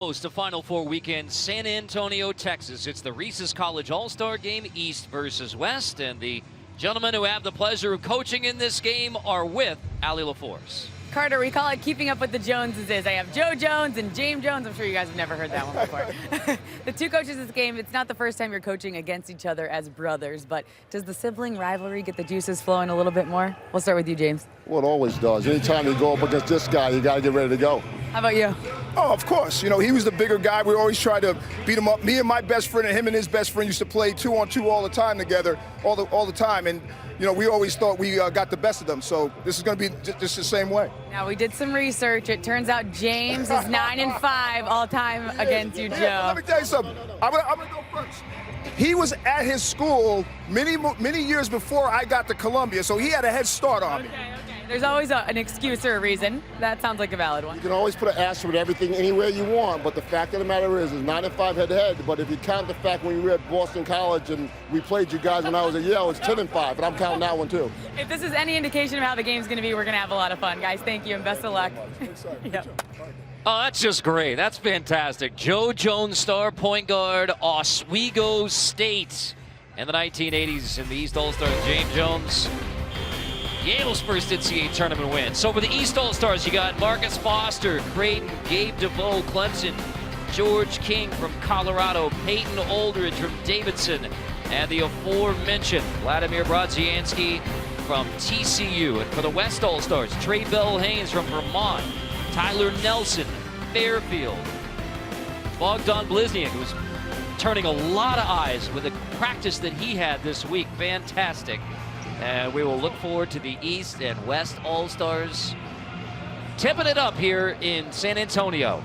Host the Final Four weekend, San Antonio, Texas. It's the Reese's College All-Star Game, East versus West, and the gentlemen who have the pleasure of coaching in this game are with Allie LaForce. Carter, we call it Keeping Up with the Joneses. I have Joe Jones and James Jones. I'm sure you guys have never heard that one before. The two coaches of this game, it's not the first time you're coaching against each other as brothers, but does the sibling rivalry get the juices flowing a little bit more? We'll start with you, James. Well, it always does. Anytime you go up against this guy, you got to get ready to go. How about you? Oh, of course. You know, he was the bigger guy. We always tried to beat him up. Me and my best friend and him and his best friend used to play 2-on-2 all the time together, all the time. And, you know, we always thought we got the best of them. So this is going to be just the same way. Now, we did some research. It turns out James is 9-5 all time against you, Joe. Let me tell you something. I'm going to go first. He was at his school many years before I got to Columbia, so he had a head start on me. Okay. There's always an excuse or a reason. That sounds like a valid one. You can always put an asterisk with everything anywhere you want, but the fact of the matter is 9-5 head-to-head. But if you count the fact when you were at Boston College and we played you guys when I was at Yale, it's 10-5, and I'm counting that one too. If this is any indication of how the game's going to be, we're going to have a lot of fun. Guys, thank you and best of luck. Yep. Oh, that's just great. That's fantastic. Joe Jones, star point guard, Oswego State. In the 1980s in the East All-Stars, James Jones, Yale's first NCAA tournament win. So for the East All-Stars, you got Marcus Foster, Creighton, Gabe DeVoe, Clemson, George King from Colorado, Peyton Aldridge from Davidson, and the aforementioned Vladimir Brodziansky from TCU. And for the West All-Stars, Trey Bell Haynes from Vermont, Tyler Nelson, Fairfield, Bogdan Blizniak, who's turning a lot of eyes with the practice that he had this week. Fantastic. And we will look forward to the East and West All-Stars tipping it up here in San Antonio.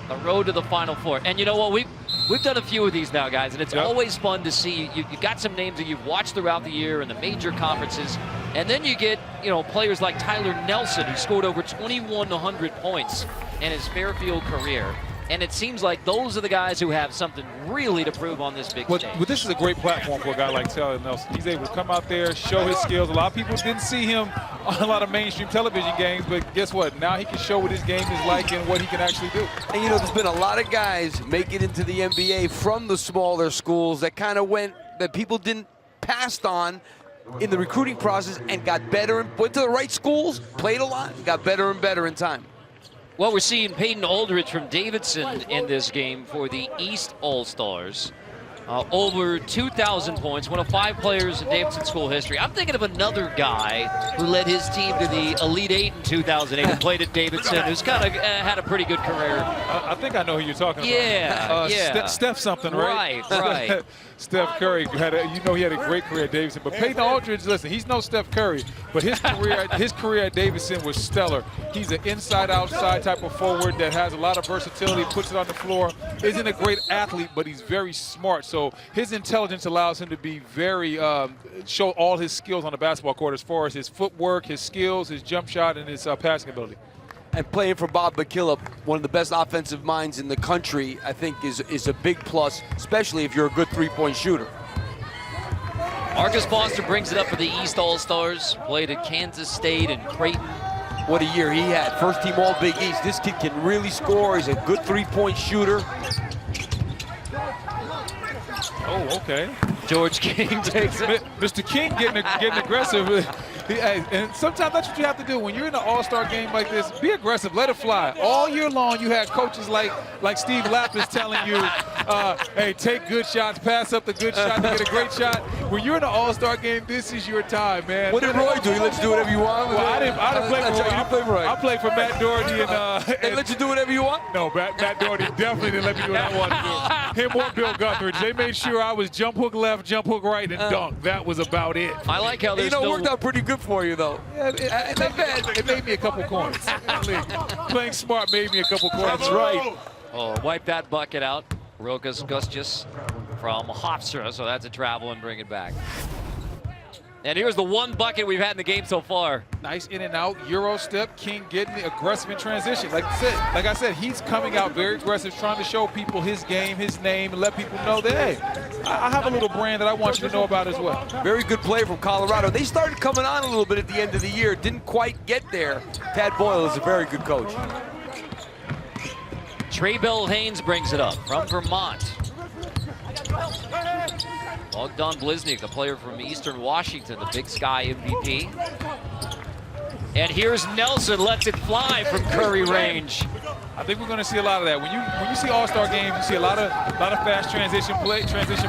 The road to the Final Four. And you know what? We've done a few of these now, guys, and it's always fun to see. You got some names that you've watched throughout the year in the major conferences, and then you get, you know, players like Tyler Nelson, who scored over 2,100 points in his Fairfield career. And it seems like those are the guys who have something really to prove on this big stage. But this is a great platform for a guy like Tyler Nelson. He's able to come out there, show his skills. A lot of people didn't see him on a lot of mainstream television games, but guess what? Now he can show what his game is like and what he can actually do. And, you know, there's been a lot of guys make it into the NBA from the smaller schools that kind of that people didn't passed on in the recruiting process and got better and went to the right schools, played a lot, got better and better in time. Well, we're seeing Peyton Aldridge from Davidson in this game for the East All-Stars. Over 2,000 points, one of 5 players in Davidson school history. I'm thinking of another guy who led his team to the Elite Eight in 2008 and played at Davidson, who's kind of had a pretty good career. I think I know who you're talking about. Yeah. Steph something, right? Right. Steph Curry he had a great career at Davidson. But Peyton Aldridge, listen, he's no Steph Curry, but his career at Davidson was stellar. He's an inside-outside type of forward that has a lot of versatility, puts it on the floor. Isn't a great athlete, but he's very smart. So his intelligence allows him to be very show all his skills on the basketball court as far as his footwork, his skills, his jump shot, and his passing ability. And playing for Bob McKillop, one of the best offensive minds in the country, I think is a big plus, especially if you're a good three-point shooter. Marcus Foster brings it up for the East All-Stars, played at Kansas State and Creighton. What a year he had. First team All-Big East. This kid can really score. He's a good three-point shooter. Oh, okay. George King takes it. Mr. King getting aggressive. And sometimes that's what you have to do. When you're in an all-star game like this, be aggressive, let it fly. All year long, you had coaches like Steve Lapis telling you, hey, take good shots, pass up the good shot to get a great shot. When you're in an all-star game, this is your time, man. What did Roy do? He let you do whatever you want? Well, I didn't play for Roy. I played for Matt Doherty. They let you do whatever you want? No, Matt Doherty definitely didn't let me do what I wanted to do. Him or Bill Guthridge. They made sure I was jump hook left, jump hook right, and dunk. That was about it. I like how there's it worked out pretty good for you, though. Yeah, it made me a couple coins. Playing smart made me a couple coins. That's right. Oh, wipe that bucket out. Rokas Gustjes from Hofstra, so that's a travel and bring it back. And here's the one bucket we've had in the game so far. Nice in and out, Euro step, King getting aggressive in transition. Like I said, he's coming out very aggressive, trying to show people his game, his name, and let people know that, hey, I have a little brand that I want you to know about as well. Very good play from Colorado. They started coming on a little bit at the end of the year. Didn't quite get there. Tad Boyle is a very good coach. Trey Bell Haynes brings it up from Vermont. Bogdan Bliznik, the player from Eastern Washington, the Big Sky MVP. And here's Nelson, lets it fly from Curry range. I think we're going to see a lot of that. When you see All-Star games, you see a lot of fast transition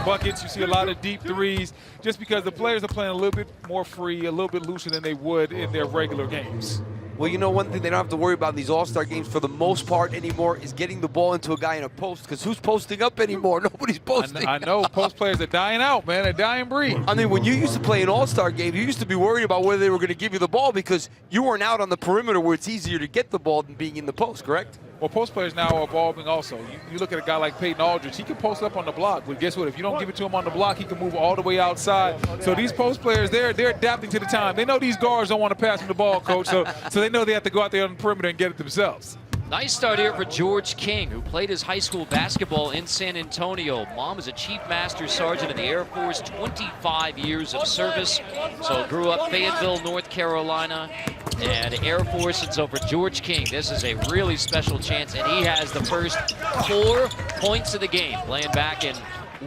buckets. You see a lot of deep threes, just because the players are playing a little bit more free, a little bit looser than they would in their regular games. Well, you know, one thing they don't have to worry about in these All-Star games for the most part anymore is getting the ball into a guy in a post, because who's posting up anymore? Nobody's posting I know. Post players are dying out, man. They're dying breed. I mean, when you used to play an All-Star game, you used to be worried about whether they were going to give you the ball because you weren't out on the perimeter where it's easier to get the ball than being in the post, correct? Well, post players now are evolving also. You look at a guy like Peyton Aldridge, he can post up on the block, but guess what? If you don't give it to him on the block, he can move all the way outside. So these post players, they're adapting to the time. They know these guards don't want to pass them the ball, coach, so they know they have to go out there on the perimeter and get it themselves. Nice start here for George King, who played his high school basketball in San Antonio. Mom is a Chief Master Sergeant in the Air Force, 25 years of service. So grew up Fayetteville, North Carolina, and Air Force. And so for George King, this is a really special chance, and he has the first 4 points of the game, playing back in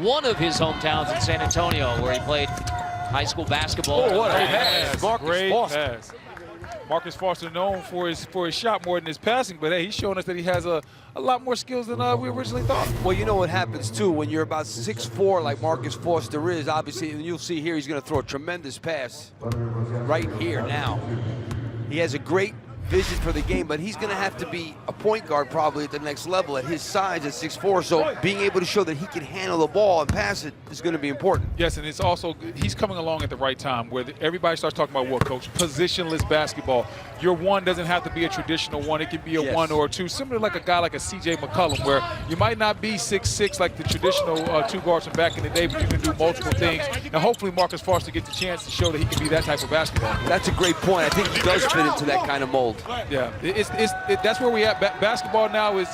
one of his hometowns in San Antonio, where he played high school basketball. Oh, what a pass. Great pass. Marcus Foster known for his shot more than his passing, but hey, he's showing us that he has a lot more skills than we originally thought. Well, you know what happens too when you're about 6'4", like Marcus Foster is. Obviously, and you'll see here, he's going to throw a tremendous pass right here now. He has a great vision for the game, but he's going to have to be a point guard probably at the next level at his size at 6'4", so being able to show that he can handle the ball and pass it is going to be important. Yes, and it's also, he's coming along at the right time where everybody starts talking about what, coach? Positionless basketball. Your one doesn't have to be a traditional one. It can be a 1 or a 2, similar like a guy like a C.J. McCollum, where you might not be 6'6" like the traditional 2 guards from back in the day, but you can do multiple things. And hopefully Marcus Foster gets a chance to show that he can be that type of basketball. That's a great point. I think he does fit into that kind of mold. Yeah, that's where we at. Basketball now is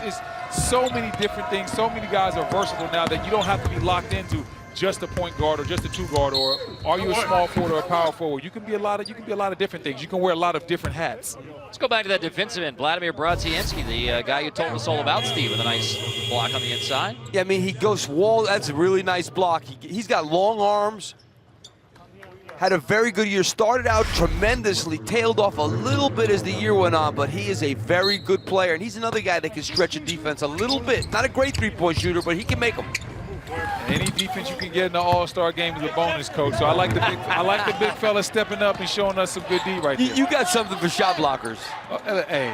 so many different things. So many guys are versatile now that you don't have to be locked into just a point guard or just a 2 guard, or are you a small forward or a power forward? You can be a lot of different things. You can wear a lot of different hats. Let's go back to that defensive end, Vladimir Brazienski, the guy you told us all about, Steve, with a nice block on the inside. Yeah, I mean, he goes wall. That's a really nice block. He's got long arms. Had a very good year. Started out tremendously, tailed off a little bit as the year went on, but he is a very good player, and he's another guy that can stretch a defense a little bit. Not a great three-point shooter, but he can make them. Any defense you can get in the All-Star game is a bonus, coach. So I like the big fella stepping up and showing us some good D right there. You got something for shot blockers. Hey,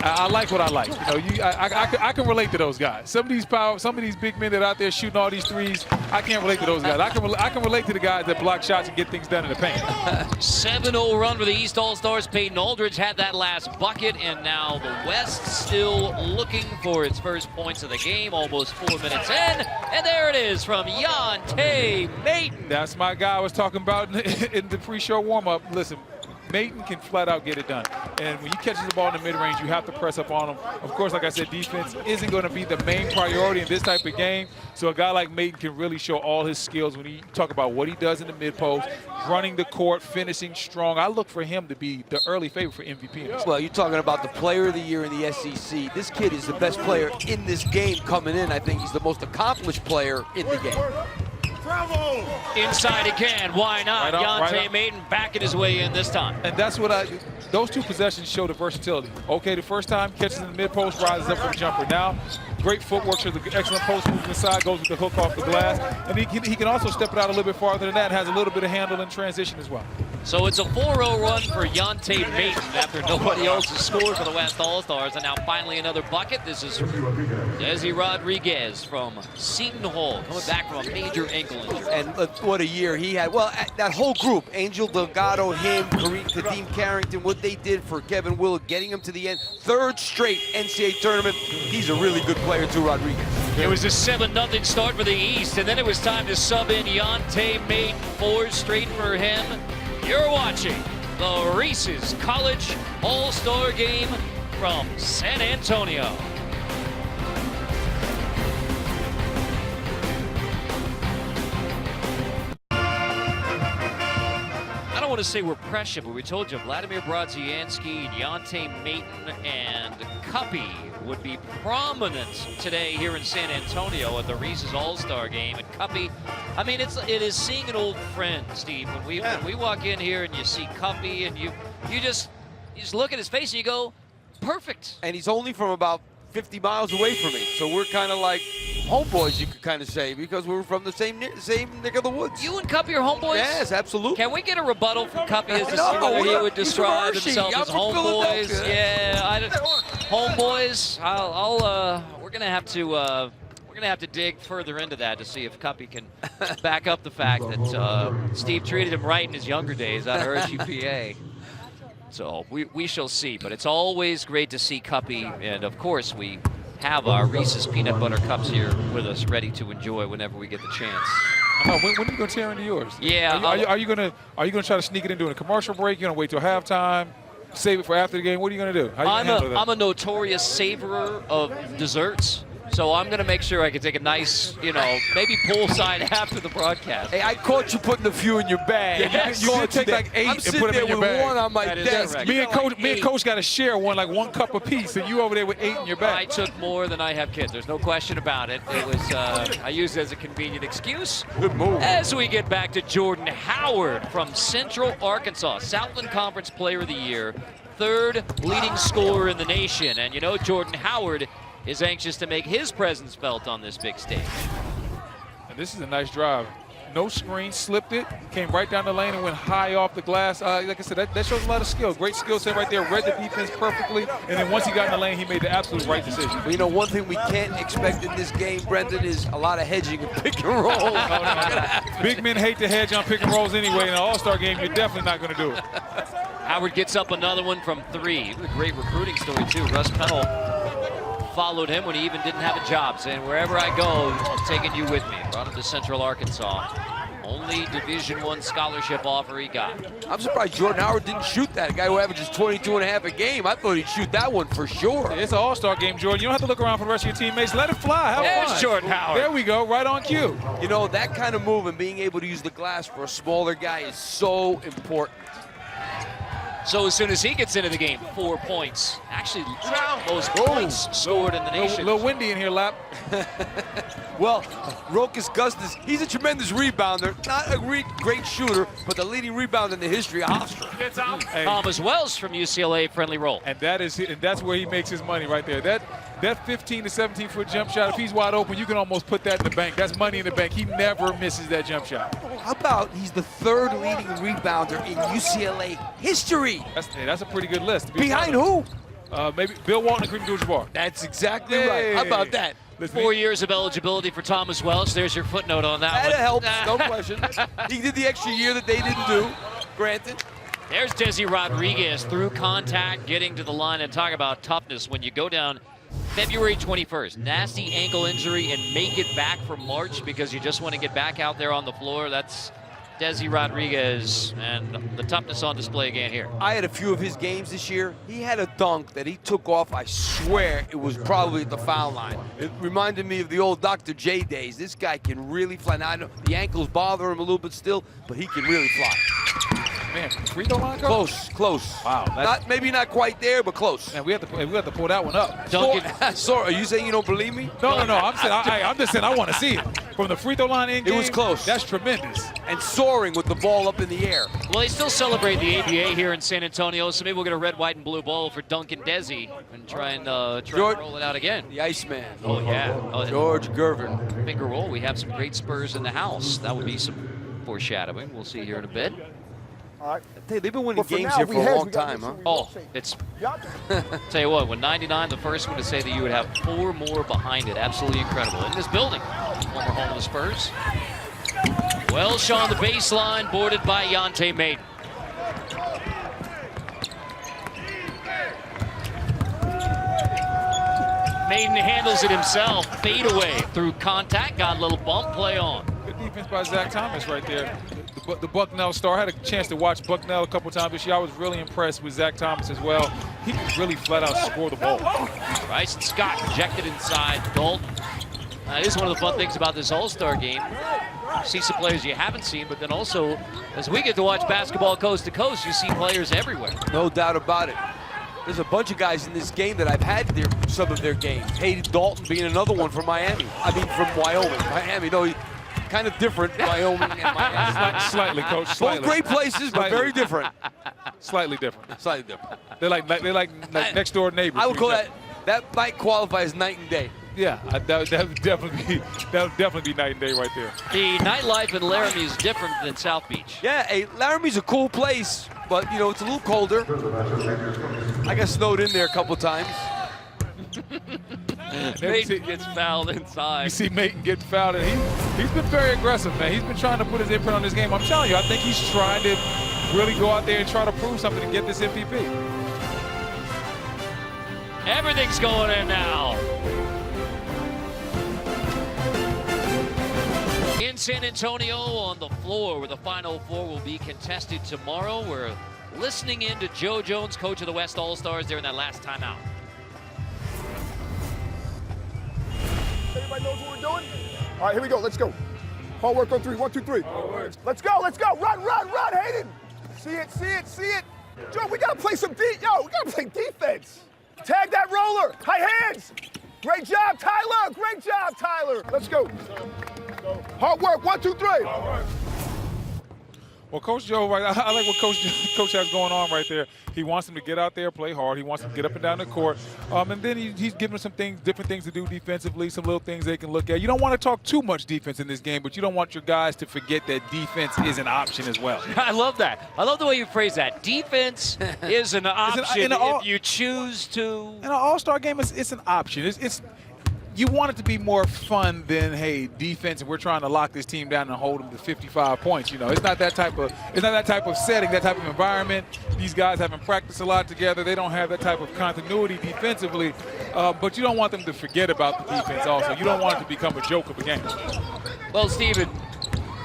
I like what I like. You know, I can relate to those guys. Some of these big men that are out there shooting all these threes, I can't relate to those guys. I can relate to the guys that block shots and get things done in the paint. 7-0 run for the East All-Stars. Peyton Aldridge had that last bucket, and now the West still looking for its first points of the game. Almost 4 minutes in, and there it is from Yante Maten. That's my guy I was talking about in the pre-show warm-up. Listen, Maten can flat out get it done. And when he catches the ball in the mid-range, you have to press up on him. Of course, like I said, defense isn't going to be the main priority in this type of game. So a guy like Maten can really show all his skills when you talk about what he does in the mid-post, running the court, finishing strong. I look for him to be the early favorite for MVP. Well, you're talking about the player of the year in the SEC. This kid is the best player in this game coming in. I think he's the most accomplished player in the game. Inside again, why not? Yante Maten backing his way in this time. And that's what those 2 possessions show the versatility. Okay, the first time, catches in the mid-post, rises up for the jumper. Now, great footwork, shows an excellent post move inside, goes with the hook off the glass. And he can also step it out a little bit farther than that, has a little bit of handle in transition as well. So it's a 4-0 run for Yante Maten after nobody else has scored for the West All-Stars. And now finally another bucket. This is Desi Rodriguez from Seton Hall, coming back from a major ankle injury. And what a year he had. Well, that whole group, Angel Delgado, him, Kadeem Carrington, what they did for Kevin Willard, getting him to the end. 3rd straight NCAA tournament. He's a really good player too, Rodriguez. It was a 7-0 start for the East, and then it was time to sub in Yante Maten. 4 straight for him. You're watching the Reese's College All-Star Game from San Antonio. I don't want to to say we're pressure, but we told you Vladimir Brodzianski, Yante Maton, and Cuppy would be prominent today here in San Antonio at the Reese's All-Star Game. And Cuppy, I mean, it is seeing an old friend, Steve. When we walk in here and you see Cuppy, and you just look at his face and you go, perfect. And he's only from about 50 miles away from me, so we're kind of like homeboys, you could kind of say, because we're from the same neck of the woods. You and Cuppy are homeboys? Yes, absolutely. Can we get a rebuttal from Cuppy as to No, see whether he would he's describe from Hershey. himself I'm as from homeboys? Philadelphia. Yeah, homeboys. We're gonna have to dig further into that to see if Cuppy can back up the fact that Steve treated him right in his younger days out of Hershey, PA. So we shall see, but it's always great to see Cuppy, and of course we have our Reese's Peanut Butter Cups here with us, ready to enjoy whenever we get the chance. When are you gonna tear into yours? Yeah, Are you gonna try to sneak it in during a commercial break? You gonna wait till halftime? Save it for after the game? What are you gonna do? How you gonna handle that? I'm a notorious savorer of desserts. So I'm going to make sure I can take a nice, maybe poolside after the broadcast. Hey, I caught you putting a few in your bag. Yeah, you did take like 8 I'm and sitting put them there in your with bag. one on my That is desk. correct. Me and Coach got to share one cup apiece, and you over there with 8 in your I bag. took more than I have kids. There's no question about it. It was I used it as a convenient excuse. Good move. As we get back to Jordan Howard from Central Arkansas, Southland Conference Player of the Year, 3rd leading scorer in the nation. And Jordan Howard is anxious to make his presence felt on this big stage. And this is a nice drive. No screen, slipped it, came right down the lane and went high off the glass. Like I said, that shows a lot of skill. Great skill set right there. Read the defense perfectly. And then once he got in the lane, he made the absolute right decision. But one thing we can't expect in this game, Brendan, is a lot of hedging and pick and roll. Big men hate to hedge on pick and rolls anyway. In an All-Star game, you're definitely not going to do it. Howard gets up another one from 3. It was a great recruiting story, too. Russ Pennell followed him when he even didn't have a job, saying, wherever I go, I'm taking you with me. Brought him to Central Arkansas. Only Division I scholarship offer he got. I'm surprised Jordan Howard didn't shoot that. A guy who averages 22.5 a game. I thought he'd shoot that one for sure. It's an All-Star game, Jordan. You don't have to look around for the rest of your teammates. Let it fly. Have There's fun. Jordan Howard. There we go. Right on cue. That kind of move and being able to use the glass for a smaller guy is so important. So as soon as he gets into the game, 4 points. Actually, most points scored in the A nation. little windy in here, Lap. Well, Rokas Gustis, he's a tremendous rebounder. Not a great shooter, but the leading rebounder in the history of Hofstra. Hey, Thomas Wells from UCLA, friendly roll. and that's where he makes his money right there. That 15 to 17-foot jump shot, if he's wide open, you can almost put that in the bank. That's money in the bank. He never misses that jump shot. How about he's the 3rd leading rebounder in UCLA history? That's a pretty good list. To be Behind honest. who? Maybe Bill Walton and Kareem Abdul-Jabbar. That's exactly Hey. right. How about that? Listen, 4 years of eligibility for Thomas Wells. There's your footnote on that That one. helps, no question. He did the extra year that they didn't do, granted. There's Desi Rodriguez through contact, getting to the line, and talk about toughness when you go down February 21st. Nasty ankle injury and make it back for March because you just want to get back out there on the floor. That's Desi Rodriguez, and the toughness on display again here. I had a few of his games this year. He had a dunk that he took off. I swear it was probably at the foul line. It reminded me of the old Dr. J days. This guy can really fly. Now, I know the ankles bother him a little bit still, but he can really fly. Man, free throw line, Coach? Close. Wow, that's- Maybe not quite there, but close. Man, we have to pull that one up. Duncan, Sorry, are you saying you don't believe me? No. I'm just saying I want to see it. From the free throw line in game, was close. That's tremendous. And soaring with the ball up in the air. well, they still celebrate the ABA here in San Antonio, so maybe we'll get a red, white, and blue ball for Duncan Desi and try and roll it out again. The Iceman. Oh, yeah. Oh, George Gervin. finger roll. We have some great Spurs in the house. That would be some foreshadowing. We'll see here in a bit. All right. Hey, they've been winning But for games now, here we for a hedge, long we got time, this huh? one. Oh, it's tell you what, when 99, the first one to say that you would have 4 more behind it. Absolutely incredible. In this building, former home of the Spurs. Well, Sean, the baseline, boarded by Yante Maton. Maton handles it himself. Fade away through contact. Got a little bump. Play on. Good defense by Zach Thomas right there. The Bucknell star. I had a chance to watch Bucknell a couple times this year. I was really impressed with Zach Thomas as well. He can really flat out score the ball. Bryson Scott injected inside. Dalton It is one of the fun things about this All-Star game. You see some players you haven't seen, but then also, as we get to watch basketball coast to coast, you see players everywhere. No doubt about it. There's a bunch of guys in this game that I've had some of their games. Hayden Dalton being another one from Miami. I mean, from Wyoming. Miami, no, kind of different, Wyoming and Miami. Slightly, Coach. Slightly. Both great places, but very different. Slightly different. Slightly different. They're like next door neighbors. I would call that might qualify as night and day. Yeah, that would definitely be night and day right there. The nightlife in Laramie is different than South Beach. Yeah, hey, Laramie's a cool place, but you know it's a little colder. I got snowed in there a couple times. Mason gets fouled inside. You see Maton getting fouled, and he's been very aggressive, man. He's been trying to put his imprint on this game. I'm telling you, I think he's trying to really go out there and try to prove something and get this MVP. Everything's going in now. In San Antonio on the floor where the Final Four will be contested tomorrow. We're listening in to Joe Jones, coach of the West All-Stars, during that last timeout. Everybody knows what we're doing? All right, here we go. Let's go. Hard work on 3. 1, 2, 3. Let's go. Let's go. Run, Hayden. See it. Joe, we got to play some we got to play defense. Tag that roller. High hands. Great job, Tyler. Let's go. Hard work. 1, 2, 3. Well, Coach Joe, right? I like what Coach has going on right there. He wants him to get out there, play hard. He wants him to get up and down the court. And then he's giving them different things to do defensively, some little things they can look at. You don't want to talk too much defense in this game, but you don't want your guys to forget that defense is an option as well. I love that. I love the way you phrase that. Defense is an option if you choose to. In an All-Star game, it's an option. You want it to be more fun than, hey, defense, and we're trying to lock this team down and hold them to 55 points. You know, it's not that type of setting, that type of environment. These guys haven't practiced a lot together. They don't have that type of continuity defensively. But you don't want them to forget about the defense also. You don't want it to become a joke of a game. Well, Steven,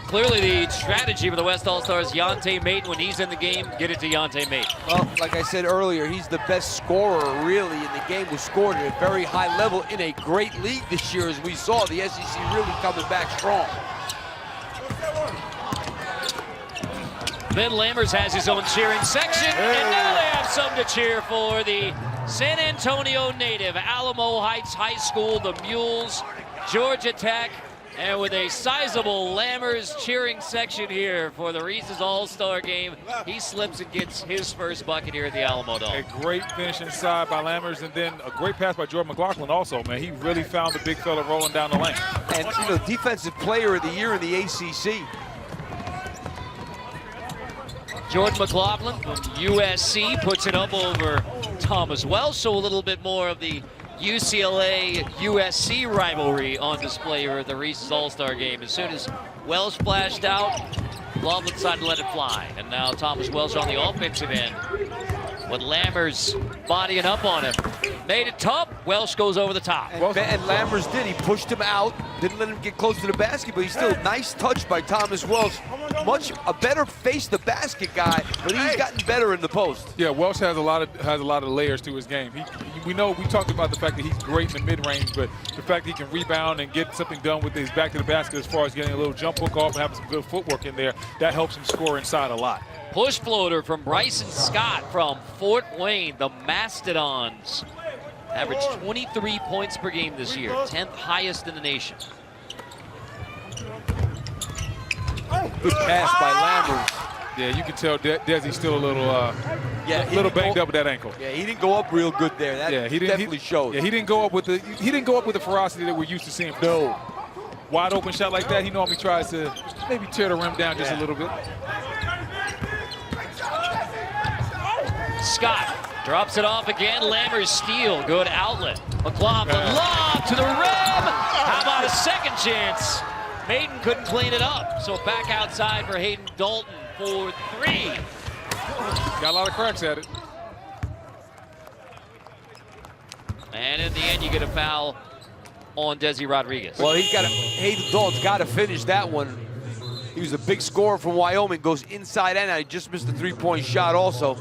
clearly the strategy for the West All-Stars, Yante Maton, when he's in the game, get it to Yante Maton. Well, like I said earlier, he's the best scorer really in the game, was scored at a very high level in a great league this year, as we saw. The SEC really coming back strong. Ben Lammers has his own cheering section, and now they have something to cheer for. The San Antonio native, Alamo Heights High School, the Mules, Georgia Tech, and with a sizable Lammers cheering section here for the Reese's All-Star game, he slips and gets his first bucket here at the Alamo Dome. A great finish inside by Lammers, and then a great pass by Jordan McLaughlin also, man. He really found the big fella rolling down the lane. And, you know, Defensive Player of the Year in the ACC. Jordan McLaughlin from USC puts it up over Thomas Welsh, so a little bit more of the UCLA-USC rivalry on display here at the Reese's All-Star game. As soon as Welsh flashed out, McLaughlin decided to let it fly. And now Thomas Welsh on the offensive end, with Lammers bodying up on him. Made it tough. Welsh goes over the top. And Lammers did. He pushed him out, didn't let him get close to the basket, but he's still nice touch by Thomas Welsh. Much a better face the basket guy, but he's gotten better in the post. Yeah, Welsh has a lot of layers to his game. We talked about the fact that he's great in the mid-range, but the fact that he can rebound and get something done with his back to the basket as far as getting a little jump hook off and having some good footwork in there, that helps him score inside a lot. Push floater from Bryson Scott from Fort Wayne. The Mastodons averaged 23 points per game this year, 10th highest in the nation. Good pass by Lammers. Yeah, you can tell Desi's still a little banged up with that ankle. Yeah, he didn't go up real good there. That definitely showed. Yeah, he didn't go up with the ferocity that we're used to seeing. No. Wide open shot like that, he normally tries to maybe tear the rim down just a little bit. Scott drops it off again. Lammers steal. Good outlet. McLaughlin lob to the rim. How about a second chance? Maton couldn't clean it up. So back outside for Hayden Dalton for 3. Got a lot of cracks at it. And in the end, you get a foul on Desi Rodriguez. Well, Hayden Dalton's got to finish that one. He was a big scorer from Wyoming. Goes inside and out. He just missed the 3-point shot also.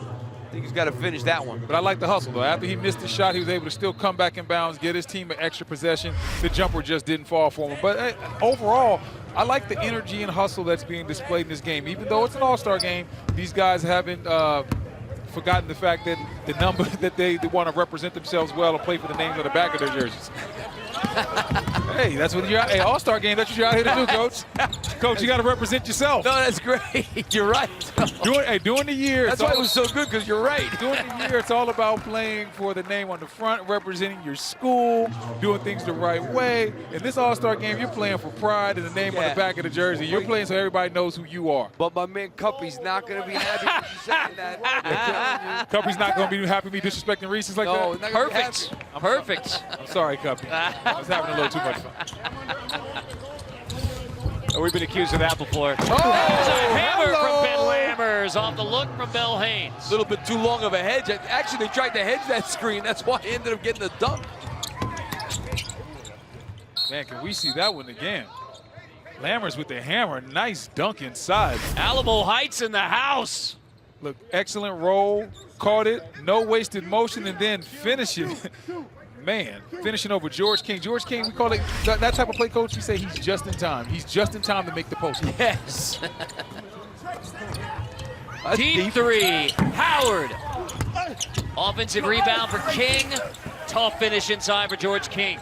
think he's got to finish that one. But I like the hustle, though. After he missed the shot, he was able to still come back in bounds, get his team an extra possession. The jumper just didn't fall for him. But overall, I like the energy and hustle that's being displayed in this game. Even though it's an all-star game, these guys haven't forgotten the fact that the number that they want to represent themselves well and play for the names on the back of their jerseys. Hey, that's what you're out. Hey, all-star game, that's what you're out here to do, Coach. Coach, you got to represent yourself. No, that's great. You're right. During the year. That's why it was so good, because you're right. During the year, it's all about playing for the name on the front, representing your school, doing things the right way. In this all-star game, you're playing for pride and the name on the back of the jersey. You're playing so everybody knows who you are. But my man Cuppy's not going to be happy with you saying that. Cuppy's not going to be happy me disrespecting Reese's like No, that? not gonna be Perfect. happy. Perfect. I'm sorry, Cuppy. I was having a little too much fun. We've been accused of that before. Oh, There's a hammer hello. from Ben Lammers off the look from Bill Haynes. A little bit too long of a hedge. Actually, they tried to hedge that screen. That's why he ended up getting the dunk. Man, can we see that one again? Lammers with the hammer. Nice dunk inside. Alamo Heights in the house. Look, excellent roll. Caught it. No wasted motion, and then finishing. Man, finishing over George King. George King, we call it that type of play, Coach. We say he's just in time. He's just in time to make the post. Yes. Deep three. Howard. Offensive rebound for King. Tough finish inside for George King.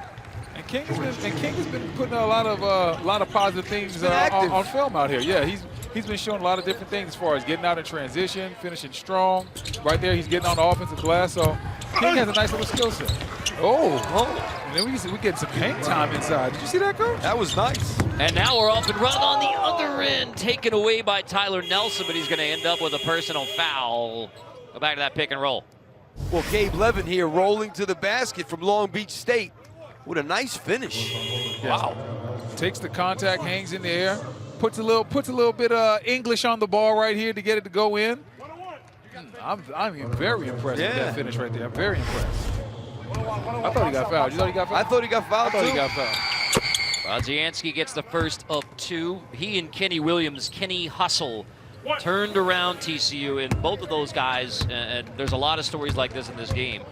And King has been putting a lot of positive things on film out here. Yeah, he's been showing a lot of different things as far as getting out in transition, finishing strong. Right there, he's getting on the offensive glass. So King has a nice little skill set. And then we get some hang time inside. Did you see that, Coach? That was nice. And now we're off and run on the other end, taken away by Tyler Nelson, but he's going to end up with a personal foul. Go back to that pick and roll. Well, Gabe Levin here rolling to the basket from Long Beach State with a nice finish. Wow. Takes the contact, hangs in the air, puts a little bit of English on the ball right here to get it to go in. I'm very impressed with that finish right there. I'm very impressed. I thought he got fouled. You thought he got fouled? I thought he got fouled, I thought he got fouled. Brodzianski gets the first of two. He and Kenny Williams, Kenny Hustle, turned around TCU, and both of those guys, and there's a lot of stories like this in this game.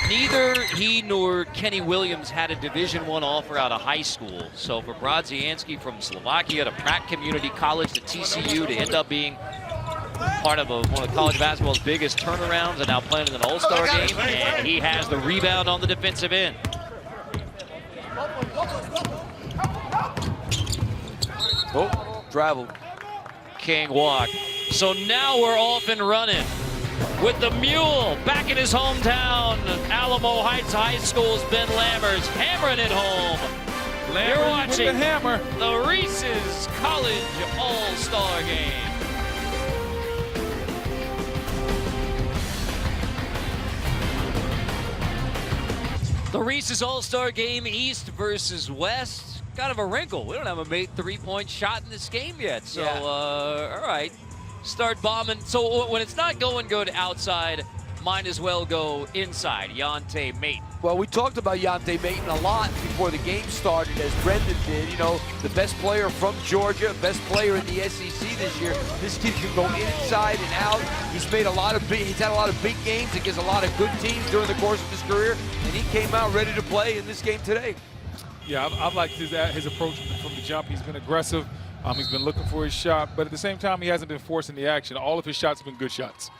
Neither he nor Kenny Williams had a Division I offer out of high school. So for Brodzianski from Slovakia to Pratt Community College to TCU to end up being part of one of college basketball's biggest turnarounds and now playing in an all-star game, and he has the rebound on the defensive end. Oh, traveled. King walk. So now we're off and running with the mule back in his hometown. Alamo Heights High School's Ben Lammers hammering it home. You're watching with the hammer. the Reese's College All-Star Game. The Reese's All-Star Game, East versus West. Kind of a wrinkle. We don't have a made three-point shot in this game yet. So, all right, start bombing. So when it's not going good outside, might as well go inside. Yante Mate. Well, we talked about Yante Maton a lot before the game started, as Brendan did. You know, the best player from Georgia, best player in the SEC this year. This kid can go inside and out. He's had a lot of big games against a lot of good teams during the course of his career, and he came out ready to play in this game today. Yeah, I've liked his approach from the jump. He's been aggressive. He's been looking for his shot, but at the same time, he hasn't been forcing the action. All of his shots have been good shots.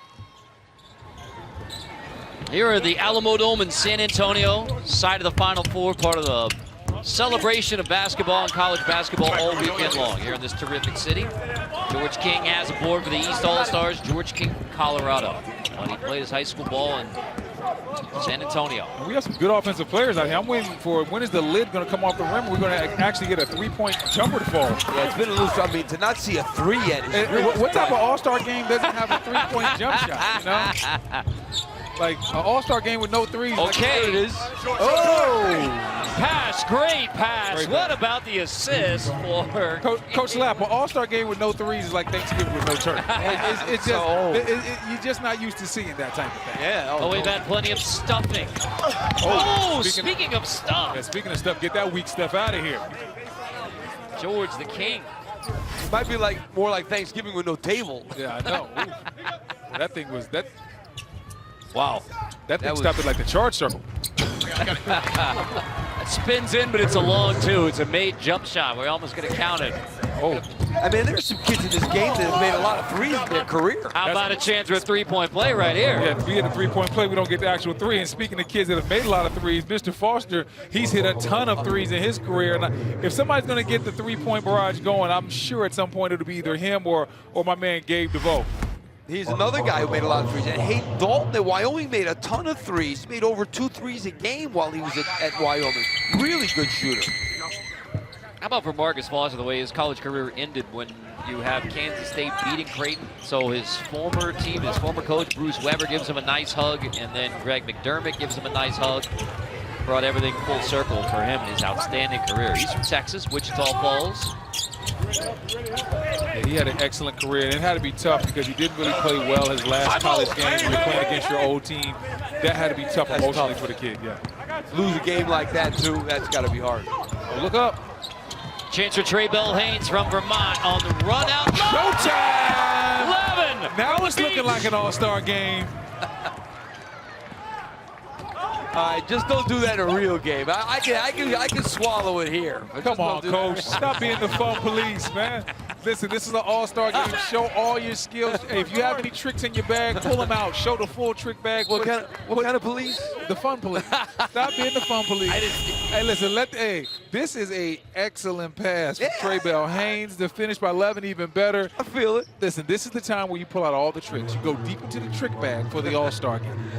Here are the Alamo Dome in San Antonio, side of the Final Four, part of the celebration of basketball and college basketball all weekend long here in this terrific city. George King has aboard for the East All-Stars. George King from Colorado. When he played his high school ball in San Antonio. And we have some good offensive players out here. I'm waiting for when is the lid going to come off the rim? We're going to actually get a three-point jumper to fall. Yeah, it's been a little, I mean, to not see a three yet is really What type of all-star game doesn't have a three-point jump shot, you know? Like an all-star game with no threes. Okay. There it is. Pass, great pass. Great What pass. about the assist for Coach Lapp, an all-star game with no threes is like Thanksgiving with no turkey. It's just, you're just not used to seeing that type of thing. Yeah. Oh, we've had plenty of stuffing. Speaking of stuff. Yeah, speaking of stuff, get that weak stuff out of here. George the King. It might be more like Thanksgiving with no table. Yeah, I know. Ooh. That thing was that. Wow. That thing was- stopped at like the charge circle. It spins in, but it's a long two. It's a made jump shot. We're almost going to count it. Oh, I mean, there's some kids in this game that have made a lot of threes in their career. How about a chance for a three-point play right here? yeah. We get a three-point play. We don't get the actual three. And speaking of kids that have made a lot of threes, Mr. Foster, he's hit a ton of threes in his career. And if somebody's going to get the three-point barrage going, I'm sure at some point it'll be either him or my man Gabe DeVoe. He's another guy who made a lot of threes. And Hayden Dalton at Wyoming made a ton of threes. He made over 2 threes a game while he was at Wyoming. Really good shooter. How about for Marcus Foster, the way his college career ended when you have Kansas State beating Creighton? So his former team, his former coach, Bruce Weber, gives him a nice hug, and then Greg McDermott gives him a nice hug. Brought everything full circle for him in his outstanding career. He's from Texas, Wichita Falls. Yeah, he had an excellent career, and it had to be tough because he didn't really play well his last college game. When you're playing against your old team, that had to be tough That's emotionally tough. for the kid. Yeah. Lose a game like that, too, that's got to be hard. Oh, look up. Chance for Trey Bell Haynes from Vermont on the run out. Showtime! 11! Now it's looking like an all-star game. All right, just don't do that in a real game. I can swallow it here. But Come just don't on, do Coach. that. Stop being the fun police, man. Listen, this is an all-star game. Show all your skills. Hey, if you have any tricks in your bag, pull them out. Show the full trick bag. What kind of police? The fun police. Stop being the fun police. Hey, listen, this is a excellent pass from Trey Bell Haynes. The finish by 11 even better. I feel it. Listen, this is the time where you pull out all the tricks. You go deep into the trick bag for the all-star game.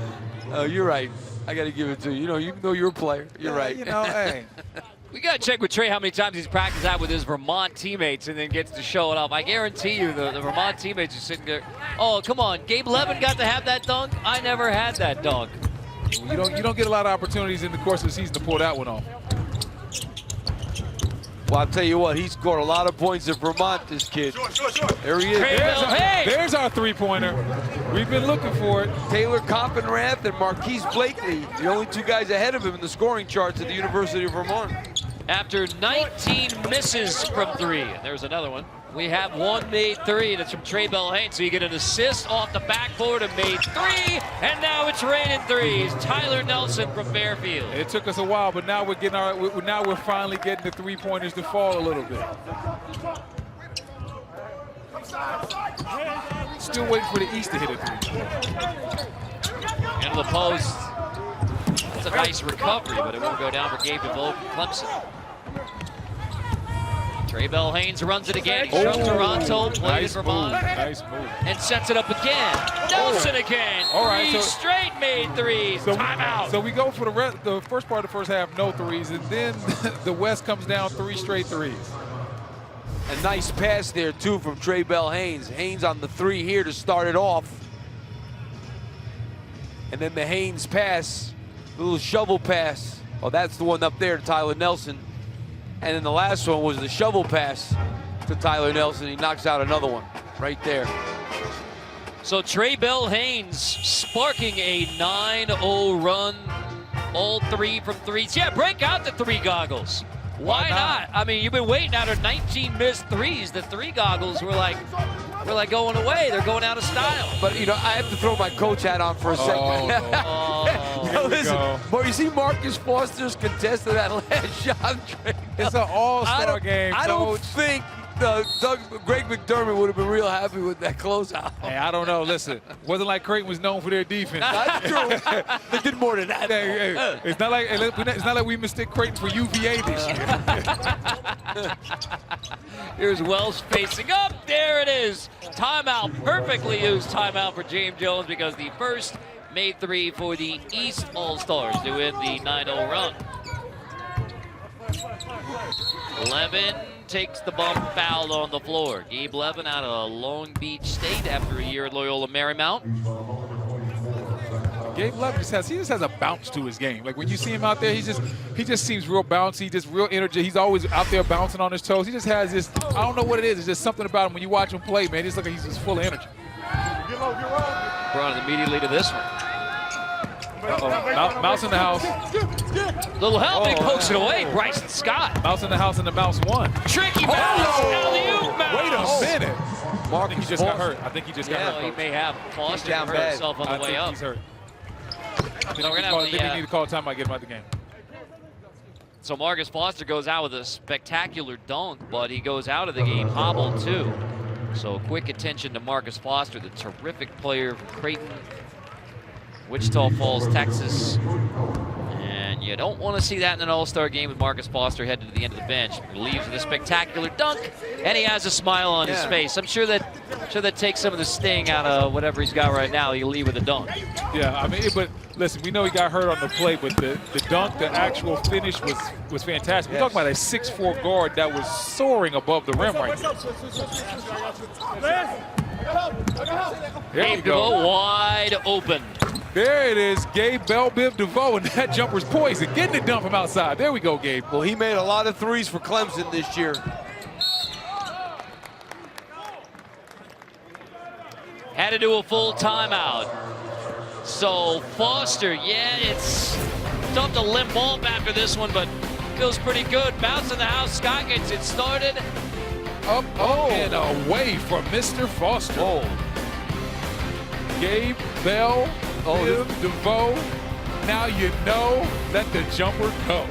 Oh, you're right. I got to give it to you. You know, even though you're a player, you're right. You know, hey. We got to check with Trey how many times he's practiced out with his Vermont teammates and then gets to show it off. I guarantee you the Vermont teammates are sitting there, oh, come on, Gabe Levin got to have that dunk? I never had that dunk. You don't get a lot of opportunities in the course of the season to pull that one off. Well, I'll tell you what, he scored a lot of points at Vermont, this kid. There he is. Trey Bell Haynes. There's our three-pointer. We've been looking for it. Taylor Coppenrath and Marquise Blakely, the only 2 guys ahead of him in the scoring charts at the University of Vermont. After 19 misses from 3, and there's another one. We have one made 3, that's from Trey Bell Haynes. So you get an assist off the backboard and made 3, and now it's raining threes. Tyler Nelson from Fairfield. It took us a while, but now we're finally getting the three-pointers to fall a little bit. Still waiting for the East to hit a three. Into the post. It's a nice recovery, but it won't go down for Gabe DeVoe from Clemson. Trey Bell Haynes runs it again. He's from Toronto, played in Vermont, Nice move. and sets it up again. Nelson again. All right, 3 so- straight made threes. Timeout. So we go for the first part of the first half, no threes, and then the West comes down 3 straight threes. A nice pass there, too, from Trey Bell Haynes. Haynes on the 3 here to start it off. And then the Haynes pass, the little shovel pass. Oh, that's the one up there to Tyler Nelson. And then the last one was the shovel pass to Tyler Nelson. He knocks out another one right there. So Trey Bell Haynes sparking a 9-0 run. All 3 from 3s. Yeah, break out the 3 goggles. Why not? I mean, you've been waiting out of 19 missed 3s. The 3 goggles were like going away. They're going out of style. But, you know, I have to throw my coach hat on for a second. Oh, You know, listen, go. but you see Marcus Foster's contest of that last shot. It's an all-star game, I don't Coach. think Greg McDermott would have been real happy with that closeout. Hey, I don't know. Listen, wasn't like Creighton was known for their defense. That's true. They did more than that. Hey, it's not like we mistake Creighton for UVA this year. here's Wells facing up. There it is. Timeout. Perfectly used timeout for James Jones because the first made 3 for the East All-Stars to win the 9-0 run. Levin takes the bump foul on the floor. Gabe Levin out of Long Beach State after a year at Loyola Marymount. Gabe Levin just has a bounce to his game. Like when you see him out there, he just seems real bouncy, just real energy. He's always out there bouncing on his toes. He just has this, I don't know what it is. It's just something about him when you watch him play, man. It's like he's just full of energy. Brought it immediately to this one. Mouse in the house. Little help, and he pokes it away. Bryson Scott. Mouse in the house and the mouse won. Tricky bounce. Alley-oop bounce. Wait a minute. I think he just got hurt. I think he just got hurt. Well, he Coach. may have. Foster down hurt bad. himself on the I way think up. he's hurt. I think So we're gonna have we need to call a timeout, get him out the game. So Marcus Foster goes out with a spectacular dunk, but he goes out of the game hobbled too. So quick attention to Marcus Foster, the terrific player from Creighton, Wichita Falls, Texas. And you don't want to see that in an all-star game with Marcus Foster headed to the end of the bench. He leaves with a spectacular dunk, and he has a smile on his face. I'm sure that takes some of the sting out of whatever he's got right now. He'll leave with a dunk. Yeah, I mean, but listen, we know he got hurt on the play, but the dunk, the actual finish was fantastic. We're talking about a 6'4" guard that was soaring above the rim right now. There you Gabe go. DeVoe wide open. There it is, Gabe Bell Biv DeVoe, and that jumper's poison. Getting it done from outside. There we go, Gabe. Well, he made a lot of threes for Clemson this year. Had to do a full timeout. So Foster, yeah, it's tough to limp off after this one, but feels pretty good. Bounce in the house. Scott gets it started. Up, and away from Mr. Foster. Gabe Bell Biv DeVoe. Now you know, let the jumper go.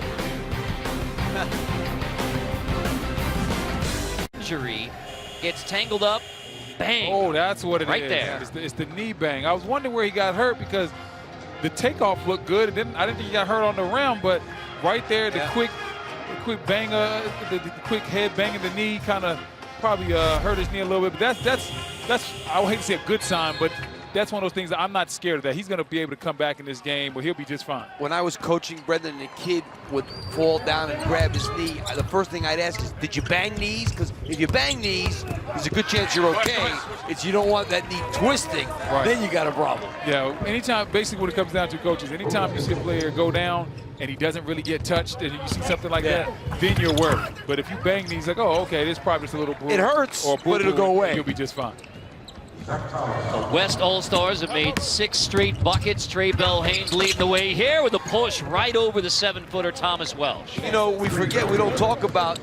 Injury gets tangled up. Bang. Oh, that's what it is. Right there. It's the knee bang. I was wondering where he got hurt because the takeoff looked good. I didn't think he got hurt on the rim, but right there, the quick bang, the quick head bang in the knee kind of probably hurt his knee a little bit. But that's I would hate to say a good sign, but that's one of those things that I'm not scared of that. He's going to be able to come back in this game, but he'll be just fine. When I was coaching, Brendan, and a kid would fall down and grab his knee, the first thing I'd ask is, did you bang knees? Because if you bang knees, there's a good chance you're okay. It's you don't want that knee twisting, then you got a problem. Yeah, anytime, basically what it comes down to, coaches, anytime you see a player go down and he doesn't really get touched and you see something like that, then you're worried. But if you bang knees, like, oh, okay, this probably just a little bruise. It hurts, or but it'll go away. You'll be just fine. The West All-Stars have made 6 straight buckets. Trey Bell-Haynes leading the way here with a push right over the 7-footer Thomas Welsh. You know, we forget, we don't talk about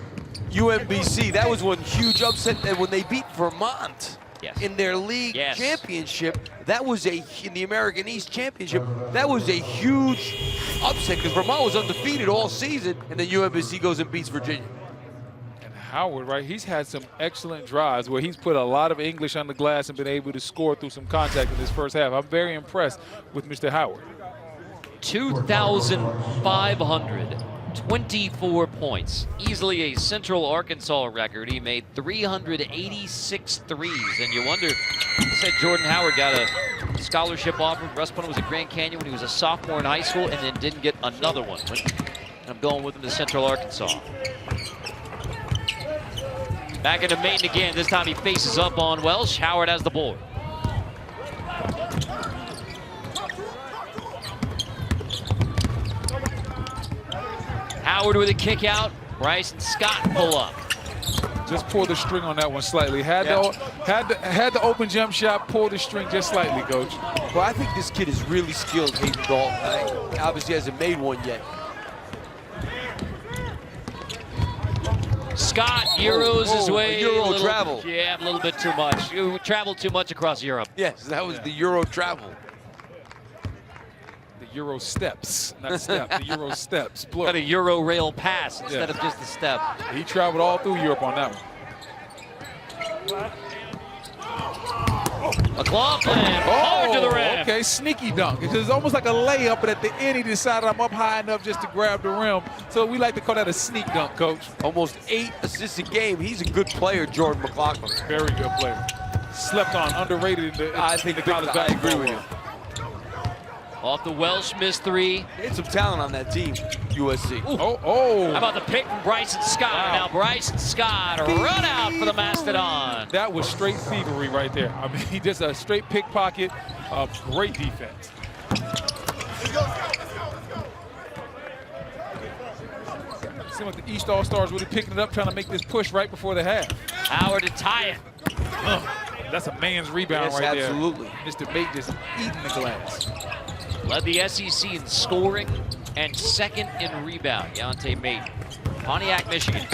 UMBC. That was one huge upset that when they beat Vermont in their league championship. That was in the American East Championship, that was a huge upset because Vermont was undefeated all season, and then UMBC goes and beats Virginia. Howard, right, he's had some excellent drives where he's put a lot of English on the glass and been able to score through some contact in this first half. I'm very impressed with Mr. Howard. 2,524 points. Easily a Central Arkansas record. He made 386 threes. And you wonder, you said Jordan Howard got a scholarship offer. Russ Punham was at Grand Canyon when he was a sophomore in high school and then didn't get another one. I'm going with him to Central Arkansas. Back into Maiden again. This time he faces up on Welsh. Howard has the board. Howard with a kick out. Bryson Scott pull up. Just pull the string on that one slightly. Had the open jump shot, pull the string just slightly, Coach. Well, I think this kid is really skilled, Hayden Dalton. Obviously hasn't made one yet. Scott Euros his way. Euro travel. Yeah, a little bit too much. You traveled too much across Europe. Yes, that was the Euro travel. The Euro steps, not step, the Euro steps. Got a Euro rail pass instead of just a step. He traveled all through Europe on that one. McLaughlin, hard to the rim. Okay, sneaky dunk. It's almost like a layup, but at the end he decided I'm up high enough just to grab the rim. So we like to call that a sneak dunk, Coach. Almost 8 assists a game. He's a good player, Jordan McLaughlin. Very good player. Slept on, underrated in the college basketball. I agree with you. Off the Welsh missed three. He had some talent on that team, USC. Oh. How about the pick from Bryson Scott? Wow. Now Bryson Scott run out for the Mastodon. That was straight thievery right there. I mean, he just a straight pickpocket of great defense. Seems like the East All-Stars really picking it up, trying to make this push right before the half. Howard to tie it. That's a man's rebound right there. Absolutely. Mr. Bate just eating the glass. Led the SEC in scoring and second in rebound. Deontay Maiden, Pontiac, Michigan.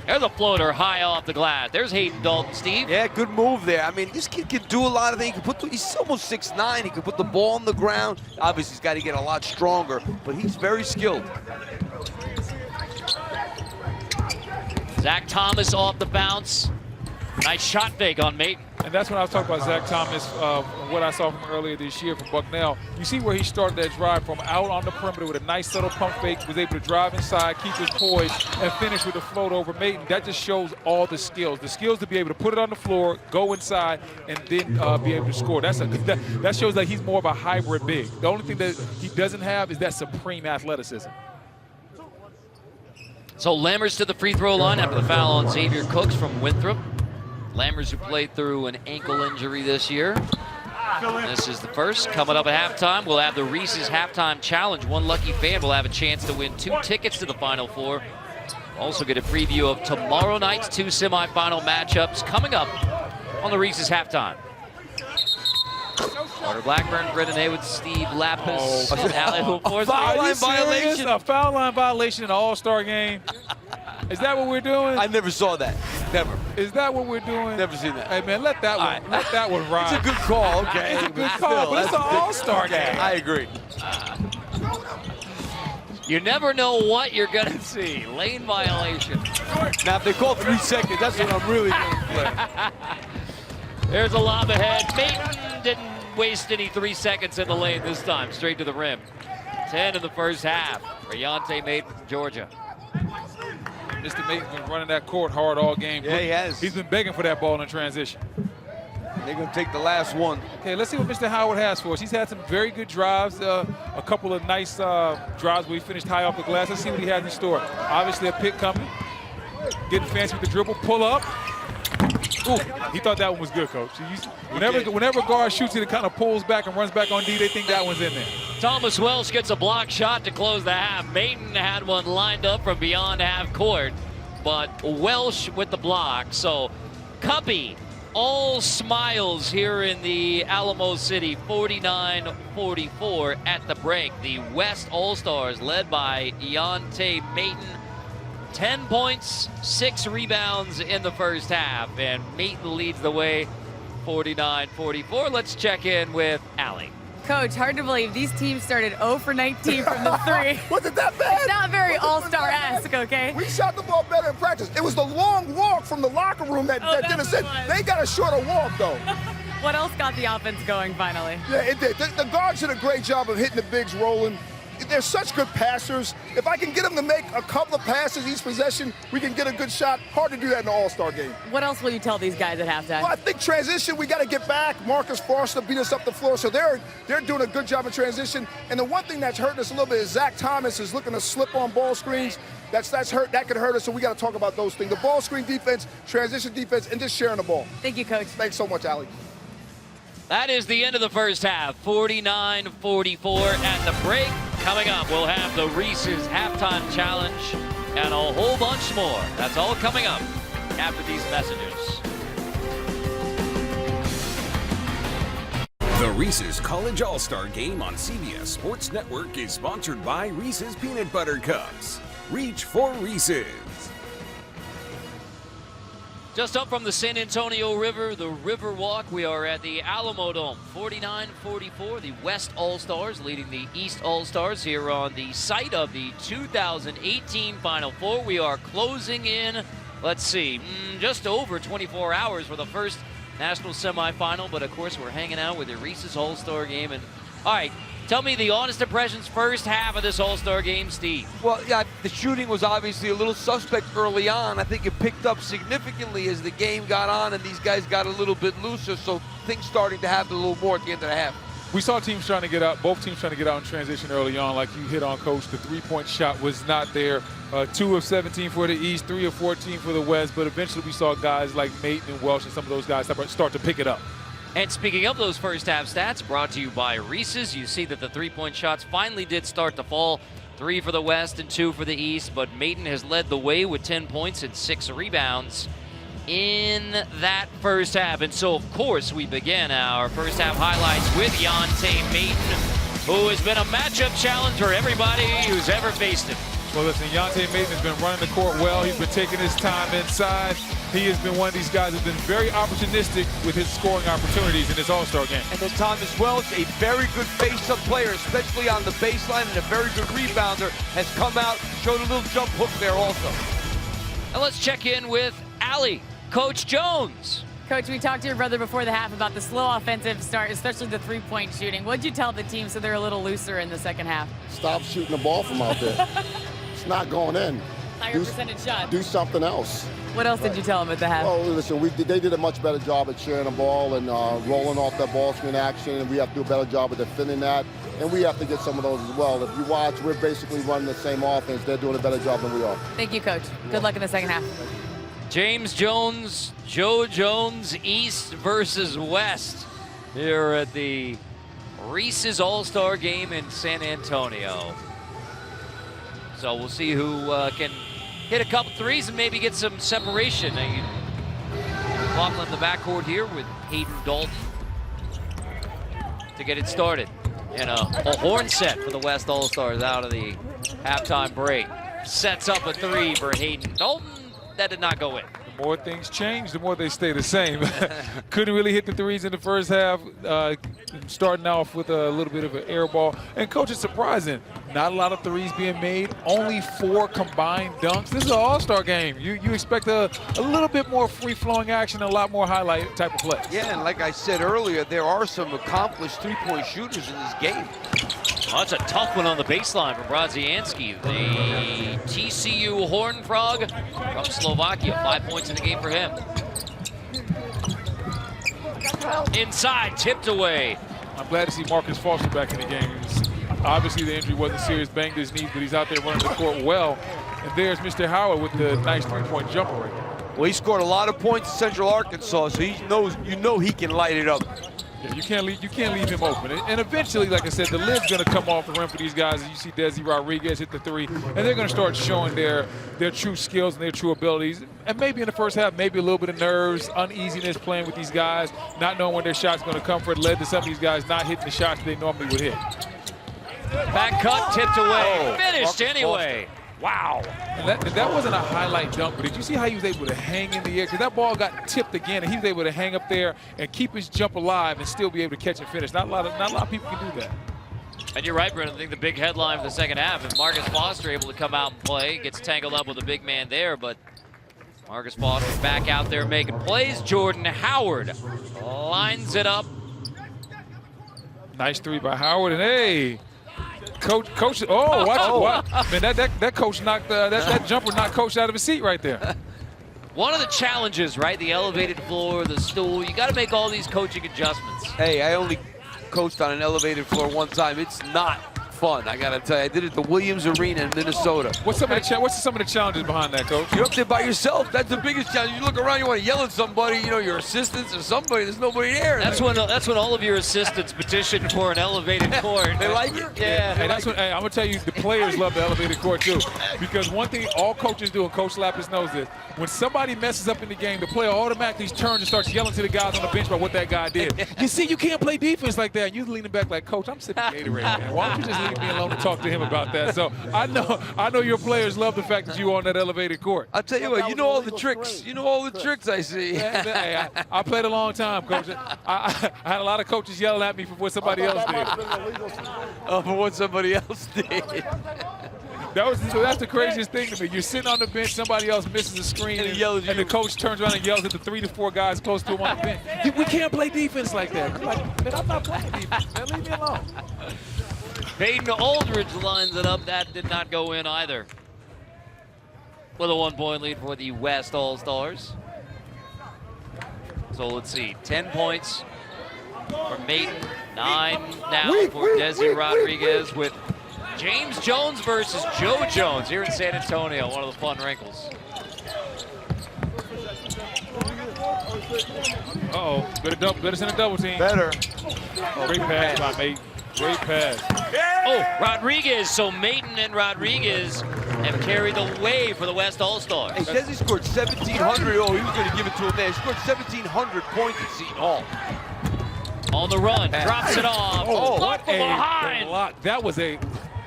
There's a floater high off the glass. There's Hayden Dalton, Steve. Yeah, good move there. I mean, this kid can do a lot of things. He's almost 6'9". He can put the ball on the ground. Obviously, he's got to get a lot stronger, but he's very skilled. Zach Thomas off the bounce. Nice shot fake on Maton. And that's when I was talking about Zach Thomas, what I saw from earlier this year from Bucknell. You see where he started that drive from out on the perimeter with a nice subtle pump fake, was able to drive inside, keep his poise, and finish with a float over Maton. That just shows all the skills. The skills to be able to put it on the floor, go inside, and then be able to score. That shows that he's more of a hybrid big. The only thing that he doesn't have is that supreme athleticism. So Lammers to the free throw line after the foul on Xavier Cooks from Winthrop. Lammers, who played through an ankle injury this year. This is the first. Coming up at halftime, we'll have the Reese's Halftime Challenge. One lucky fan will have a chance to win 2 tickets to the Final Four. Also get a preview of tomorrow night's 2 semifinal matchups coming up on the Reese's Halftime. Carter Blackburn, Brendan Haywood, Steve Lapis, Allie Hooforth. Foul line violation. A foul line violation in an all-star game. Is that what we're doing? I never saw that. Never. Is that what we're doing? Never seen that. Hey man, let that one ride. It's a good call, okay. It's a good call, but it's an all-star game. I agree. You never know what you're going to see. Lane violation. Now, if they call 3 seconds, that's when I'm really going to flip. There's a lob ahead. Maton didn't waste any 3 seconds in the lane this time. Straight to the rim. 10 in the first half for Yante Maton from Georgia. Mr. Maton's been running that court hard all game. Yeah, he has. He's been begging for that ball in transition. They're going to take the last one. Okay, let's see what Mr. Howard has for us. He's had some very good drives, a couple of nice drives where he finished high off the glass. Let's see what he has in store. Obviously a pick coming. Getting fancy with the dribble, pull up. Ooh, he thought that one was good, Coach. Whenever a guard shoots it, it kind of pulls back and runs back on D, they think that one's in there. Thomas Welsh gets a block shot to close the half. Maton had one lined up from beyond half court, but Welsh with the block. So Cuppy, all smiles here in the Alamo City, 49-44 at the break. The West All-Stars led by Yante Maton. 10 points, 6 rebounds in the first half, and Maton leads the way 49-44. Let's check in with Allie. Coach, hard to believe these teams started 0 for 19 from the 3. Was it that bad? It's not very all-star-esque, okay? We shot the ball better in practice. It was the long walk from the locker room that did us in. They got a shorter walk, though. What else got the offense going finally? Yeah, it did. The guards did a great job of hitting the bigs rolling. They're such good passers. If I can get them to make a couple of passes each possession, we can get a good shot. Hard to do that in an all-star game. What else will you tell these guys at halftime? Well, I think transition, we got to get back. Marcus Foster beat us up the floor, so they're doing a good job of transition. And the one thing that's hurting us a little bit is Zach Thomas is looking to slip on ball screens. That's hurt. That could hurt us, so we got to talk about those things. The ball screen defense, transition defense, and just sharing the ball. Thank you, Coach. Thanks so much, Allie. That is the end of the first half, 49-44 at the break. Coming up, we'll have the Reese's Halftime Challenge and a whole bunch more. That's all coming up after these messages. The Reese's College All-Star Game on CBS Sports Network is sponsored by Reese's Peanut Butter Cups. Reach for Reese's. Just up from the San Antonio River, the Riverwalk, we are at the Alamo Dome. 49-44, the West All-Stars leading the East All-Stars here on the site of the 2018 Final Four. We are closing in, let's see, just over 24 hours for the first national semifinal, but of course we're hanging out with the Reese's All-Star Game. And all right, tell me the honest impressions first half of this All-Star Game, Steve. Well, yeah, the shooting was obviously a little suspect early on. I think it picked up significantly as the game got on and these guys got a little bit looser, so things starting to happen a little more at the end of the half. We saw teams trying to get out, both teams trying to get out in transition early on, like you hit on, Coach. The three-point shot was not there. 2 of 17 for the East, 3 of 14 for the West, but eventually we saw guys like Maton and Welsh and some of those guys start to pick it up. And speaking of those first half stats, brought to you by Reese's, you see that the three-point shots finally did start to fall. 3 for the West and 2 for the East, but Maton has led the way with 10 points and 6 rebounds in that first half. And so, of course, we begin our first half highlights with Yante Maton, who has been a matchup challenge for everybody who's ever faced him. Well, listen, Yante Maiden has been running the court well. He's been taking his time inside. He has been one of these guys who's been very opportunistic with his scoring opportunities in this All-Star game. And then Thomas Wells, a very good face-up player, especially on the baseline, and a very good rebounder, has come out, showed a little jump hook there also. And let's check in with Allie, Coach Jones. Coach, we talked to your brother before the half about the slow offensive start, especially the three-point shooting. What'd you tell the team so they're a little looser in the second half? Stop shooting the ball from out there. It's not going in. Higher percentage shot. Do something else. What else did you tell them at the half? Well, listen, they did a much better job at sharing the ball and rolling off that ball screen action, and we have to do a better job of defending that. And we have to get some of those as well. If you watch, we're basically running the same offense. They're doing a better job than we are. Thank you, Coach. Good luck in the second half. James Jones, Joe Jones, East versus West here at the Reese's All-Star Game in San Antonio. So we'll see who can hit a couple threes and maybe get some separation. Laughlin in the backcourt here with Hayden Dalton to get it started. And a horn set for the West All-Stars out of the halftime break. Sets up a three for Hayden Dalton. That did not go in. The more things change, the more they stay the same. Couldn't really hit the threes in the first half, starting off with a little bit of an air ball. And Coach, it's surprising. Not a lot of threes being made, only 4 combined dunks. This is an all-star game. You expect a little bit more free-flowing action, a lot more highlight type of play. Yeah, and like I said earlier, there are some accomplished three-point shooters in this game. Well, that's a tough one on the baseline for Brodzianski, the TCU Horned Frog from Slovakia. 5 points in the game for him. Inside, tipped away. I'm glad to see Marcus Foster back in the game. Obviously, the injury wasn't serious, banged his knee, but he's out there running the court well. And there's Mr. Howard with the nice three-point jumper right there. Well, he scored a lot of points in Central Arkansas, so he knows, he can light it up. Yeah, you can't leave him open. And eventually, like I said, the lid's going to come off the rim for these guys. As you see Desi Rodriguez hit the three, and they're going to start showing their true skills and their true abilities. And maybe in the first half, maybe a little bit of nerves, uneasiness playing with these guys, not knowing when their shot's going to come for it, led to some of these guys not hitting the shots they normally would hit. Back cut, tipped away, Oh, finished anyway. Wow. And that wasn't a highlight dunk, but did you see how he was able to hang in the air? Because that ball got tipped again, and he was able to hang up there and keep his jump alive and still be able to catch and finish. Not a lot of people can do that. And you're right, Brendan. I think the big headline for the second half is Marcus Foster able to come out and play. Gets tangled up with a big man there, but Marcus Foster back out there making plays. Jordan Howard lines it up. Nice three by Howard, and hey. Coach, oh, watch it. Man, that coach knocked, that jumper knocked Coach out of his seat right there. One of the challenges, right? The elevated floor, the stool. You got to make all these coaching adjustments. Hey, I only coached on an elevated floor one time. It's not fun, I gotta tell you. I did it at the Williams Arena in Minnesota. What's some of the challenges behind that, Coach? You're up there by yourself. That's the biggest challenge. You look around, you want to yell at somebody, your assistants or somebody. There's nobody there. That's when all of your assistants petition for an elevated court. They like it? Yeah. Hey, I'm gonna tell you, the players love the elevated court too, because one thing all coaches do, and Coach Lapis knows this, when somebody messes up in the game, the player automatically turns and starts yelling to the guys on the bench about what that guy did. You see, you can't play defense like that. You're leaning back like, Coach, I'm sipping Gatorade, man. Why don't you just leave me alone and talk to him about that? So I know your players love the fact that you're on that elevated court. I'll tell you what, you know all the tricks. You know all the tricks I see. Hey, I played a long time, Coach. I had a lot of coaches yelling at me for what somebody else did. Oh, for what somebody else did. That's the craziest thing to me. You're sitting on the bench, somebody else misses a screen, And he yells at and you. the coach turns around and yells at the 3 to 4 guys close to him on the bench. We can't play defense like that. I'm like, man, I'm not playing defense, man. Leave me alone. Peyton Aldridge lines it up. That did not go in either. With a 1-point lead for the West All-Stars. So let's see, 10 points for Maiden, 9 now for Desi Rodriguez with James Jones versus Joe Jones here in San Antonio, one of the fun wrinkles. Uh-oh, better send a double team. Better. Great pass by Maiden. Great pass. Oh, Rodriguez, so Maiden and Rodriguez have carried the way for the West All-Stars. Hey, Desi scored 1,700. Oh, he was going to give it to him there. He scored 1,700 points at Seton Hall. On the run, drops it off. Oh, Blocked what from a behind. block. That was a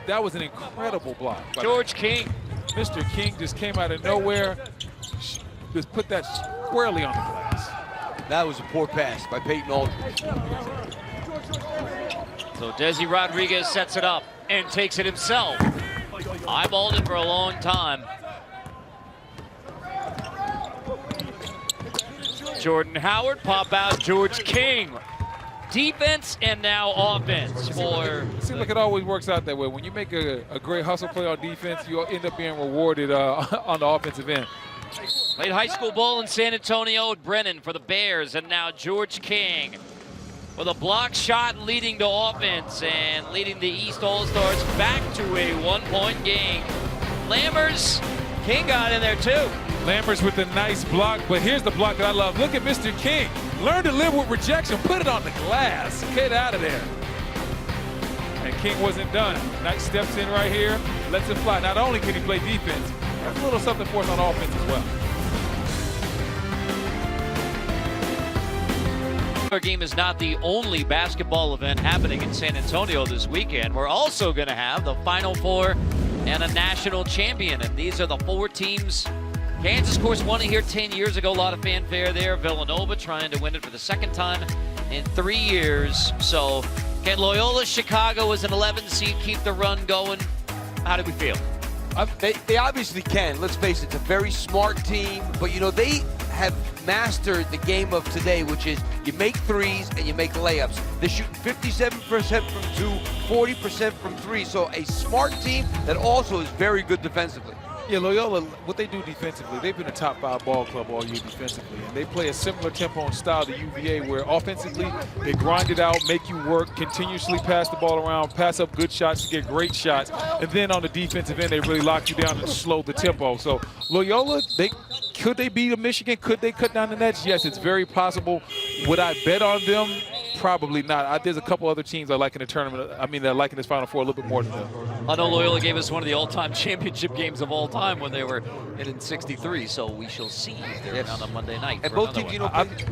That was an incredible block. George King. Mr. King just came out of nowhere, just put that squarely on the glass. That was a poor pass by Peyton Aldridge. So Desi Rodriguez sets it up and takes it himself. Eyeballed it for a long time. Jordan Howard, pop out, George King. Defense and now offense for... It seems like it always works out that way. When you make a great hustle play on defense, you'll end up being rewarded on the offensive end. Played high school ball in San Antonio at Brennan for the Bears, and now George King with a block shot leading to offense and leading the East All-Stars back to a 1-point game. Lammers, King got in there too. Lammers with a nice block, but here's the block that I love. Look at Mr. King. Learn to live with rejection. Put it on the glass. Get out of there. And King wasn't done. Knight steps in right here, lets it fly. Not only can he play defense, that's a little something for us on offense as well. Our game is not the only basketball event happening in San Antonio this weekend. We're also going to have the Final Four and a national champion, and these are the 4 teams. Kansas, of course, won it here 10 years ago. A lot of fanfare there. Villanova trying to win it for the 2nd time in 3 years. So can Loyola Chicago as an 11 seed keep the run going? How do we feel? They obviously can. Let's face it, it's a very smart team. But, you know, they have mastered the game of today, which is you make threes and you make layups. They're shooting 57% from 2, 40% from 3. So a smart team that also is very good defensively. Yeah, Loyola, what they do defensively, they've been a top 5 ball club all year defensively. And they play a similar tempo and style to UVA where offensively they grind it out, make you work, continuously pass the ball around, pass up good shots to get great shots. And then on the defensive end, they really lock you down and slow the tempo. So Loyola, could they beat Michigan? Could they cut down the nets? Yes, it's very possible. Would I bet on them? Probably not. There's a couple other teams I like in the tournament. I mean, that I like in this Final Four a little bit more than them. I know Loyola gave us one of the all-time championship games of all time when they were in '63, so we shall see if they're around on Monday night. And both teams,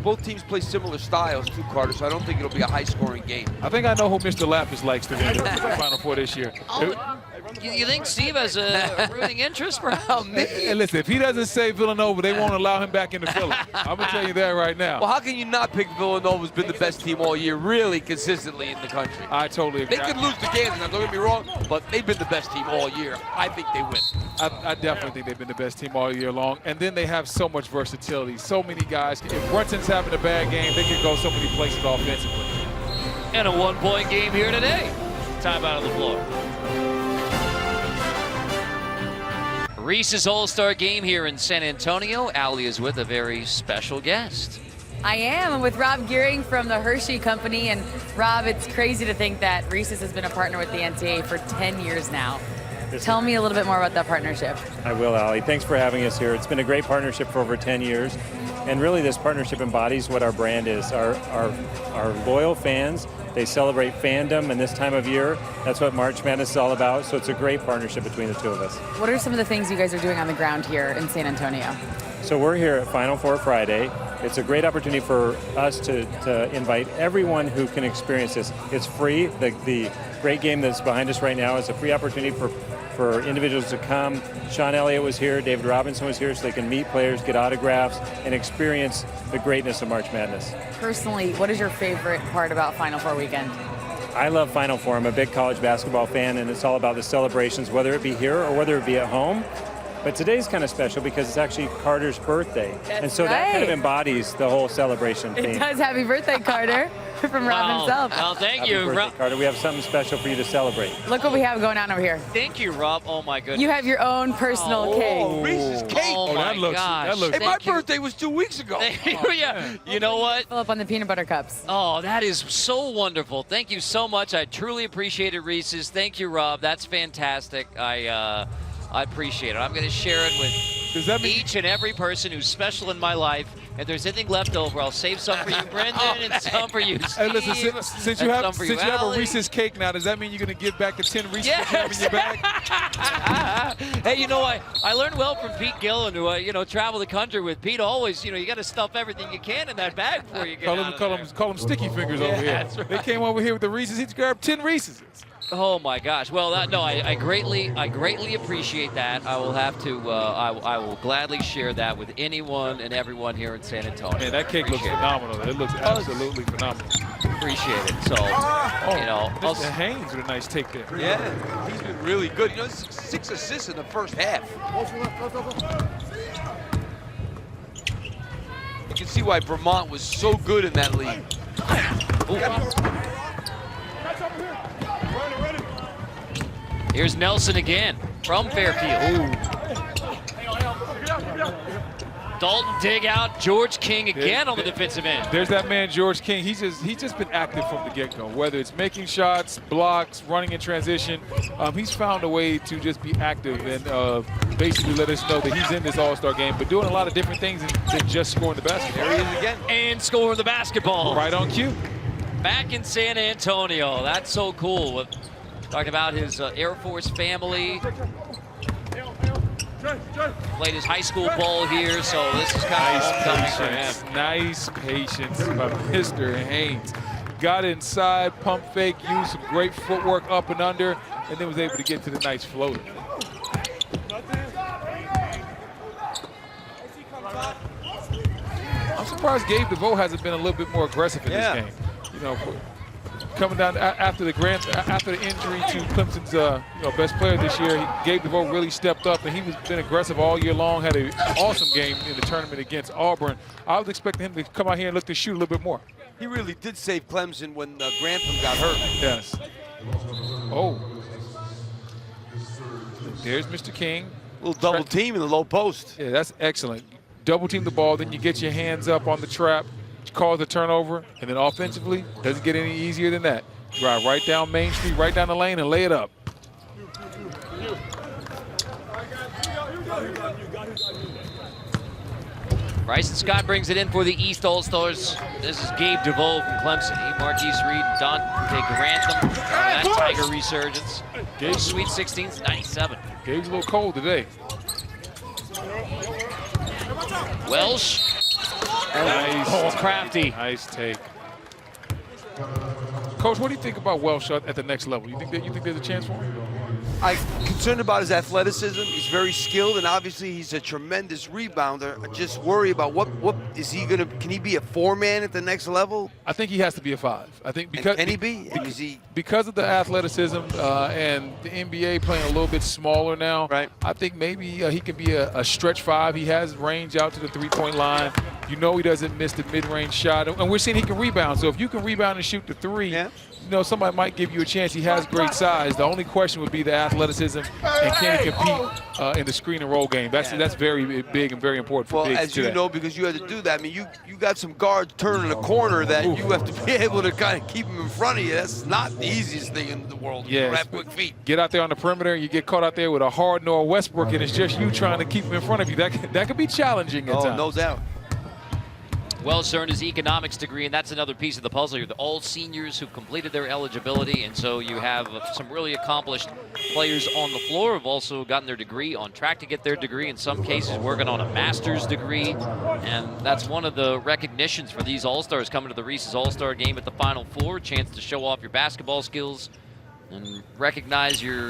both teams play similar styles too, Carter, so I don't think it'll be a high-scoring game. I think I know who Mr. Lapis likes to win the Final Four this year. Oh, you think Steve has a rooting interest, perhaps? And listen, if he doesn't say Villanova, they won't allow him back into Philly. I'm going to tell you that right now. Well, how can you not pick Villanova, who's been the best team all year, really consistently in the country? I totally agree. They could lose to Kansas, now don't get me wrong, but they've been the best team all year. I think they win. I definitely think they've been the best team all year long. And then they have so much versatility. So many guys. If Brunson's having a bad game, they can go so many places offensively. And a 1-point game here today. Time out on the floor. Reese's All-Star Game here in San Antonio. Allie is with a very special guest. I am. I'm with Rob Gearing from the Hershey Company. And Rob, it's crazy to think that Reese's has been a partner with the NCAA for 10 years now. Tell me a little bit more about that partnership. I will, Allie. Thanks for having us here. It's been a great partnership for over 10 years. And really this partnership embodies what our brand is. Our loyal fans, they celebrate fandom, and this time of year, that's what March Madness is all about. So it's a great partnership between the two of us. What are some of the things you guys are doing on the ground here in San Antonio? So we're here at Final Four Friday. It's a great opportunity for us to invite everyone who can experience this. It's free. The great game that's behind us right now is a free opportunity for individuals to come. Sean Elliott was here, David Robinson was here, so they can meet players, get autographs, and experience the greatness of March Madness. Personally, what is your favorite part about Final Four weekend? I love Final Four. I'm a big college basketball fan, and it's all about the celebrations, whether it be here or whether it be at home. But today's kind of special because it's actually Carter's birthday. That's and so that kind of embodies the whole celebration theme. It does. Happy birthday, Carter, from Rob himself. Well, thank Happy you, birthday, Rob. Carter. We have something special for you to celebrate. Look what we have going on over here. Thank you, Rob. Oh, my goodness. You have your own personal cake. Reese's cake. Oh, my gosh. Hey, my Thank you. birthday was 2 weeks ago. Yeah. You know what? Fill up on the peanut butter cups. Oh, that is so wonderful. Thank you so much. I truly appreciate it, Reese's. Thank you, Rob. That's fantastic. I appreciate it. I'm going to share it with each and every person who's special in my life. If there's anything left over, I'll save some for you, Brendan, and some for you, Steve. Hey, listen, since you have a Reese's cake now, does that mean you're going to give back the 10 Reese's that you have in your bag? Hey, you know, I learned well from Pete Gillen, who travel the country with. Pete always, you got to stuff everything you can in that bag before you get out of there. Call them sticky fingers over here. That's right. They came over here with the Reese's. He grabbed 10 Reese's. Oh my gosh! Well, no, I greatly appreciate that. I will have to. I will gladly share that with anyone and everyone here in San Antonio. Man, that cake looks phenomenal. It looks absolutely phenomenal. Appreciate it. So, you know, Mr. Haynes with a nice take there. Yeah, he's been really good. You know, 6 assists in the first half. You can see why Vermont was so good in that league. Here's Nelson again from Fairfield. Dalton dig out. George King again on the defensive end. There's that man, George King. He's just been active from the get-go, whether it's making shots, blocks, running in transition. He's found a way to just be active and basically let us know that he's in this All-Star game, but doing a lot of different things than just scoring the basket. There he is again. And scoring the basketball. Right on cue. Back in San Antonio. That's so cool. Talking about his Air Force family. Played his high school ball here, so this is kind of homecoming for him. Nice patience by Mr. Haynes. Got inside, pump fake, used some great footwork up and under, and then was able to get to the nice floater. I'm surprised Gabe DeVoe hasn't been a little bit more aggressive in this game. You know, coming down after the injury to Clemson's best player this year, Gabe DeVoe really stepped up, and he's been aggressive all year long. Had an awesome game in the tournament against Auburn. I was expecting him to come out here and look to shoot a little bit more. He really did save Clemson when Grantham got hurt. Yes. Oh. There's Mr. King. A little double team in the low post. Yeah, that's excellent. Double team the ball, then you get your hands up on the trap, cause the turnover, and then offensively, doesn't get any easier than that. Drive right down Main Street, right down the lane, and lay it up. Bryson Scott brings it in for the East All-Stars. This is Gabe DeVoe from Clemson. Marquise Reed and Dante Grantham. That Tiger resurgence. Gabe Sweet 16's 97. Gabe's a little cold today. Welsh. Nice. Oh, crafty. Nice take. Coach, what do you think about Welsh at the next level? You think there's a chance for him? I'm concerned about his athleticism. He's very skilled, and obviously he's a tremendous rebounder. I just worry about what is he gonna? Can he be a 4-man at the next level? I think he has to be a 5. I think because can he be? Is he? Because of the athleticism and the NBA playing a little bit smaller now, right. I think maybe he can be a stretch 5. He has range out to the three-point line. You know he doesn't miss the mid-range shot, and we're seeing he can rebound. So if you can rebound and shoot the 3, you know, somebody might give you a chance. He has great size. The only question would be the athleticism and can he compete in the screen and roll game. That's very big and very important for bigs. Well, as you know, because you had to do that. I mean, you got some guards turning a corner that you have to be able to kind of keep them in front of you. That's not the easiest thing in the world. Yeah, to have quick feet. Get out there on the perimeter and you get caught out there with a Harden or a Westbrook, and it's just you trying to keep them in front of you. That could be challenging at times. Oh, no doubt. Wells earned his economics degree, and that's another piece of the puzzle here. All seniors who've completed their eligibility, and so you have some really accomplished players on the floor who've also gotten their degree, on track to get their degree, in some cases working on a master's degree, and that's one of the recognitions for these All-Stars coming to the Reese's All-Star game at the Final Four, chance to show off your basketball skills and recognize your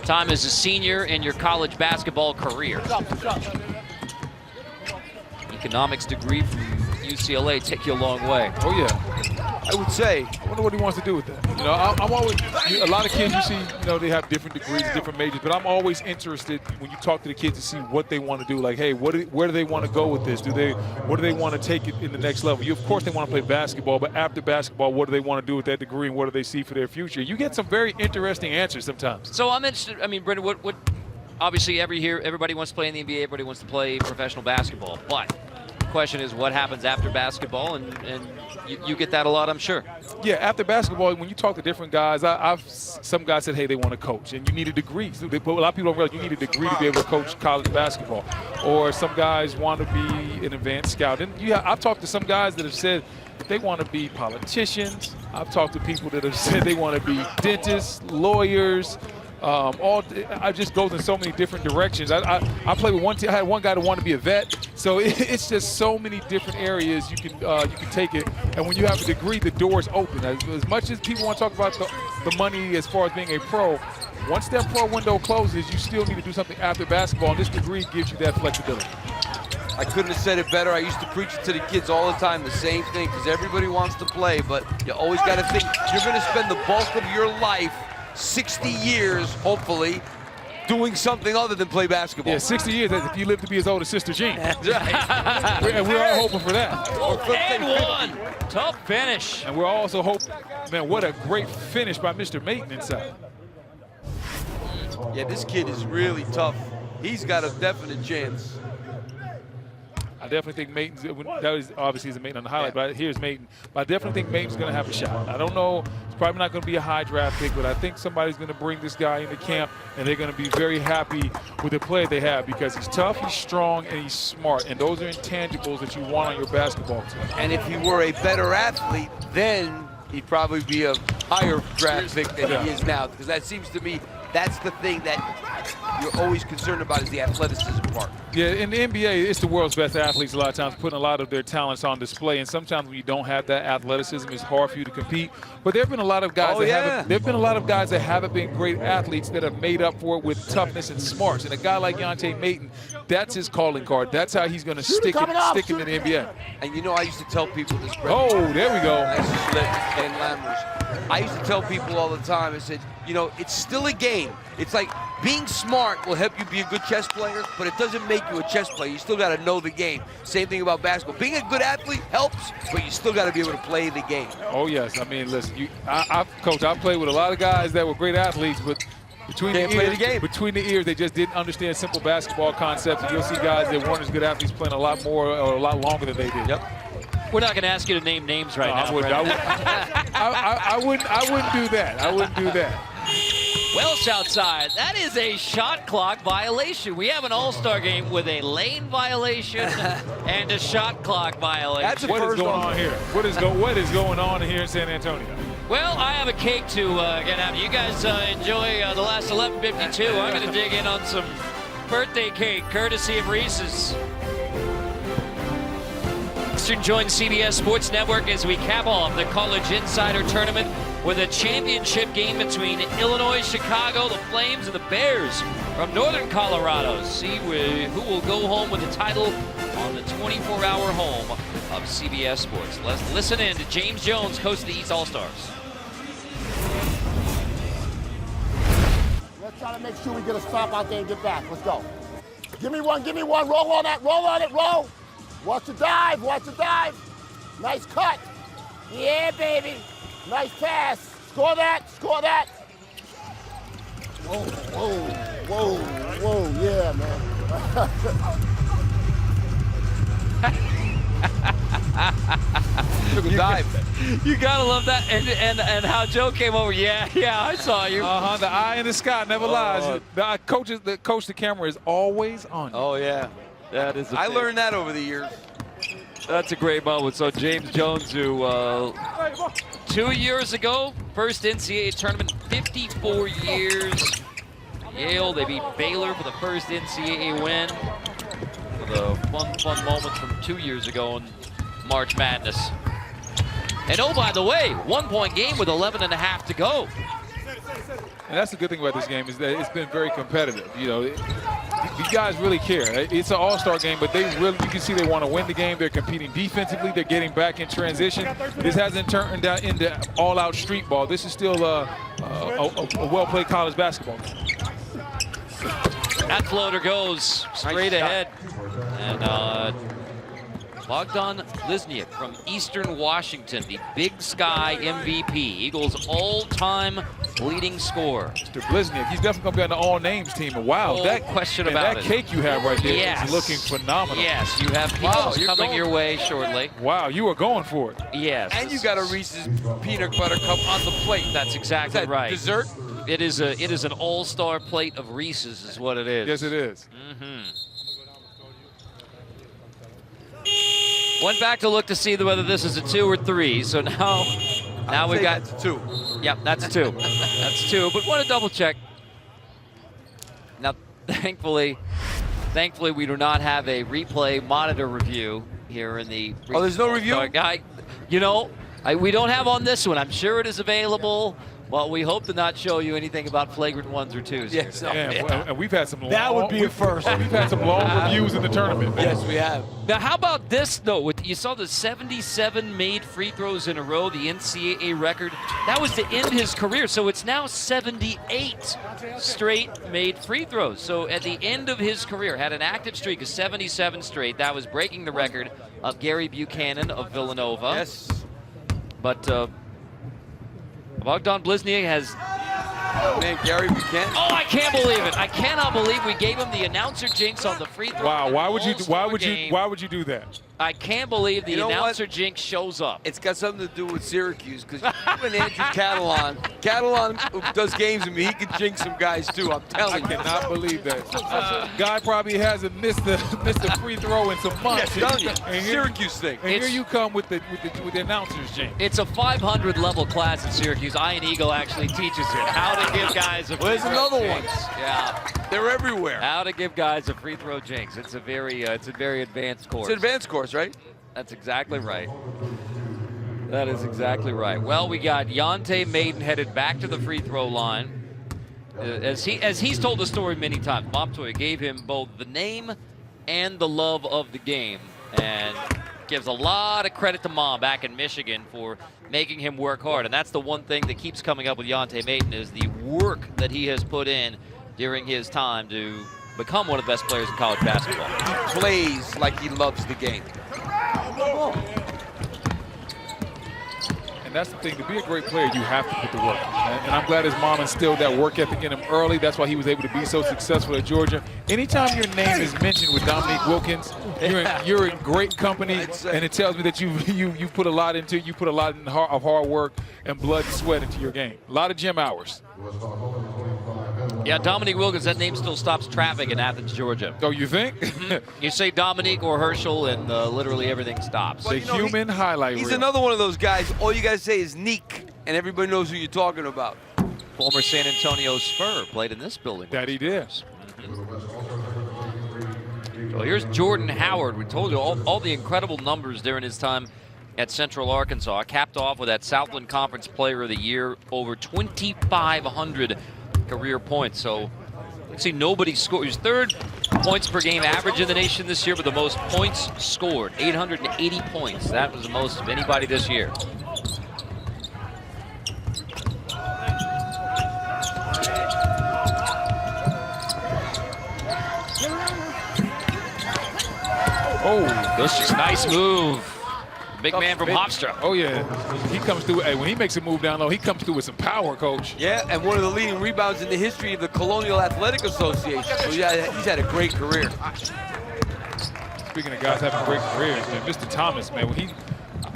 time as a senior in your college basketball career. Economics degree from UCLA take you a long way. Oh yeah, I would say. I wonder what he wants to do with that. You know, I'm always, a lot of kids you see, you know, they have different degrees, different majors, but I'm always interested when you talk to the kids to see what they want to do. Like, hey, where do they want to go with this? What do they want to take it in the next level? Of course they want to play basketball, but after basketball, what do they want to do with that degree and what do they see for their future? You get some very interesting answers sometimes. So I'm interested, I mean, Brendan, what obviously everybody wants to play in the NBA, everybody wants to play professional basketball, but the question is what happens after basketball, and you get that a lot, I'm sure. Yeah, after basketball, when you talk to different guys, some guys said, hey, they want to coach, and you need a degree. So a lot of people don't realize you need a degree to be able to coach college basketball. Or some guys want to be an advanced scout. And I've talked to some guys that have said they want to be politicians. I've talked to people that have said they want to be dentists, lawyers. I just goes in so many different directions. I played with one team. I had one guy that wanted to be a vet. So it's just so many different areas you can take it. And when you have a degree, the door's open. As much as people want to talk about the money as far as being a pro, once that pro window closes, you still need to do something after basketball, and this degree gives you that flexibility. I couldn't have said it better. I used to preach it to the kids all the time, the same thing, because everybody wants to play, but you always got to think you're going to spend the bulk of your life, 60 years, hopefully, doing something other than play basketball. Yeah, 60 years if you live to be as old as Sister Jean. That's right. We're all hoping for that. And one. Tough finish. And we're also hoping, man, what a great finish by Mr. Mayton inside. Yeah, this kid is really tough. He's got a definite chance. I definitely think Mayton's, that was obviously is a Mayton on the highlight, but here's Mayton. But I definitely think Mayton's going to have a shot. I don't know, it's probably not going to be a high draft pick, but I think somebody's going to bring this guy into camp, and they're going to be very happy with the play they have because he's tough, he's strong, and he's smart. And those are intangibles that you want on your basketball team. And if he were a better athlete, then he'd probably be a higher draft pick than he is now, because that seems to me that's the thing that you're always concerned about is the athleticism part. Yeah, in the NBA, it's the world's best athletes a lot of times putting a lot of their talents on display, and sometimes when you don't have that athleticism, it's hard for you to compete. But there have been a lot of guys that haven't been great athletes that have made up for it with toughness and smarts. And a guy like Deontay Mayton, that's his calling card. That's how he's going to stick in the NBA. And you know, I used to tell people this. Oh, there we go. I used to Ken Lammers. I used to tell people all the time, I said, you know, it's still a game. It's like being smart will help you be a good chess player, but it doesn't make you a chess player. You still got to know the game. Same thing about basketball. Being a good athlete helps, but you still got to be able to play the game. Oh, yes. I mean, listen, Coach, I played with a lot of guys that were great athletes, but between the ears, they just didn't understand simple basketball concepts. And you'll see guys that weren't as good athletes playing a lot more or a lot longer than they did. Yep. We're not going to ask you to name names right now. I wouldn't do that. I wouldn't do that. Welsh outside. That is a shot clock violation. We have an all-star game with a lane violation and a shot clock violation. What is going on here? What is going on here in San Antonio? Well, I have a cake to get out. You guys enjoy the last 11:52. I'm going to dig in on some birthday cake, courtesy of Reese's. Eastern joins CBS Sports Network as we cap off the College Insider Tournament with a championship game between Illinois, Chicago, the Flames, and the Bears from Northern Colorado. See who will go home with the title on the 24-hour home of CBS Sports. Let's listen in to James Jones, host of the East All-Stars. Let's try to make sure we get a stop out there and get back. Let's go. Give me one. Roll on that. Roll on it. Roll. Watch the dive. Nice cut. Yeah, baby. Nice pass. Score that. Whoa. Yeah, man. Took a dive. You gotta love that, and how Joe came over. Yeah, I saw you. The eye in the sky never lies. The camera is always on you. Oh yeah, that is. I learned that over the years. That's a great moment. So James Jones, who 2 years ago, first NCAA tournament, 54 years. Yale, they beat Baylor for the first NCAA win. For the fun moments from 2 years ago in March Madness. And oh, by the way, 1 point game with 11.5 to go. And that's the good thing about this game is that it's been very competitive. You know, these guys really care. It's an all-star game, but you can see they want to win the game. They're competing defensively. They're getting back in transition. This hasn't turned out into all-out street ball. This is still a well-played college basketball game. That floater goes straight ahead. And Bogdan Lisniak from Eastern Washington, the Big Sky MVP, Eagles' all-time leading scorer. Mr. Blizniak, he's definitely going to be on the all-names team. Wow, that question about that cake you have right there yes. is looking phenomenal. Yes, you have people coming your way shortly. Wow, you are going for it. Yes. And you got a Reese's peanut butter cup on the plate. That's exactly right. Dessert? It is an all-star plate of Reese's is what it is. Yes, it is. Went back to look to see whether this is a 2 or 3. So now we got that's 2. Yep, that's 2. That's 2. But want to double check. Now, thankfully, Thankfully, we do not have a replay monitor review here in the. Oh, there's no review? We don't have on this one. I'm sure it is available. Well, we hope to not show you anything about flagrant 1s or 2s. Yes, And we've had some long, that would be a first. We've had some long reviews in the tournament. Yes, we have. Now, how about this, though? You saw the 77 made free throws in a row, the NCAA record. That was to end his career, so it's now 78 straight made free throws. So at the end of his career, had an active streak of 77 straight. That was breaking the record of Gary Buchanan of Villanova. Yes. But Bogdan Blizniak has... Man, Gary Buchanan. Oh, I can't believe it! I cannot believe we gave him the announcer jinx on the free throw. Wow, why would you do that? I can't believe the announcer jinx shows up. It's got something to do with Syracuse, because you and Andrew Catalon does games with me. He can jinx some guys too. I'm telling you. I cannot believe that. Guy probably hasn't missed the free throw in some months. Yes, Syracuse thing. And here you come with the announcers jinx. It's a 500 level class at Syracuse. Ian Eagle actually teaches it how to give guys a free There's throw another jinx. one. Yeah, they're everywhere. how to give guys a free throw jinx. It's a very advanced course. It's an advanced course, right? That's exactly right. That is exactly right. Well, we got Yante Maiden headed back to the free throw line. As he's told the story many times, Bob Toya gave him both the name and the love of the game, and gives a lot of credit to Mom back in Michigan for making him work hard. And that's the one thing that keeps coming up with Yante Maiden, is the work that he has put in during his time to become one of the best players in college basketball. He plays like he loves the game. And that's the thing. To be a great player, you have to put the work. And I'm glad his mom instilled that work ethic in him early. That's why he was able to be so successful at Georgia. Anytime your name is mentioned with Dominique Wilkins, you're in great company, and it tells me that you put a lot into it. You put a lot of hard work and blood and sweat into your game. A lot of gym hours. Yeah, Dominique Wilkins, that name still stops traffic in Athens, Georgia. Oh, you think? You say Dominique or Herschel, and literally everything stops. The human highlight He's reel. another one of those guys, all you got to say is Neek, and everybody knows who you're talking about. Former San Antonio Spur played in this building. That he did. So here's Jordan Howard. We told you all the incredible numbers during his time at Central Arkansas. Capped off with that Southland Conference Player of the Year, over 2,500 career points. So let's see, nobody scored. He was third points per game average in the nation this year, but the most points scored, 880 points. That was the most of anybody this year. Oh, This is nice move. Big man from Hofstra. Oh, yeah. He comes through. Hey, when he makes a move down low, he comes through with some power, Coach. Yeah, and one of the leading rebounds in the history of the Colonial Athletic Association. So yeah, he's had a great career. Speaking of guys having great careers, man, Mr. Thomas, man,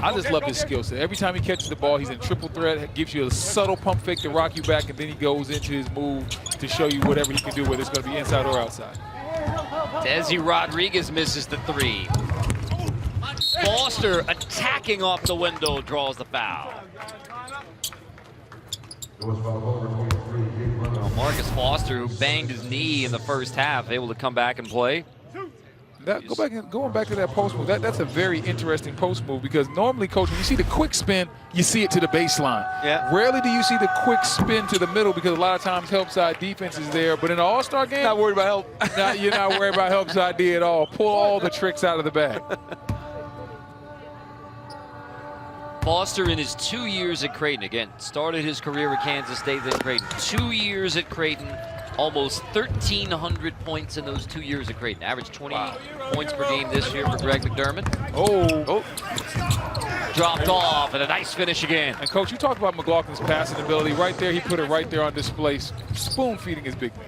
I just love his skill set. Every time he catches the ball, he's in triple threat, gives you a subtle pump fake to rock you back, and then he goes into his move to show you whatever he can do, whether it's going to be inside or outside. Desi Rodriguez misses the three. Foster attacking off the window, draws the foul. Well, Marcus Foster, who banged his knee in the first half, able to come back and play. Going back to that post move, that's a very interesting post move, because normally, Coach, when you see the quick spin, you see it to the baseline. Yeah. Rarely do you see the quick spin to the middle, because a lot of times help side defense is there. But in an all-star game, Not worried about help. you're not worried about help side D at all. Pull all the tricks out of the bag. Foster in his 2 years at Creighton, again, started his career at Kansas State, then Creighton. 2 years at Creighton, almost 1,300 points in those 2 years at Creighton. Averaged 20 points per game this year for Greg McDermott. Oh. Dropped off, and a nice finish again. And, Coach, you talked about McLaughlin's passing ability. Right there, he put it right there on display, spoon-feeding his big man.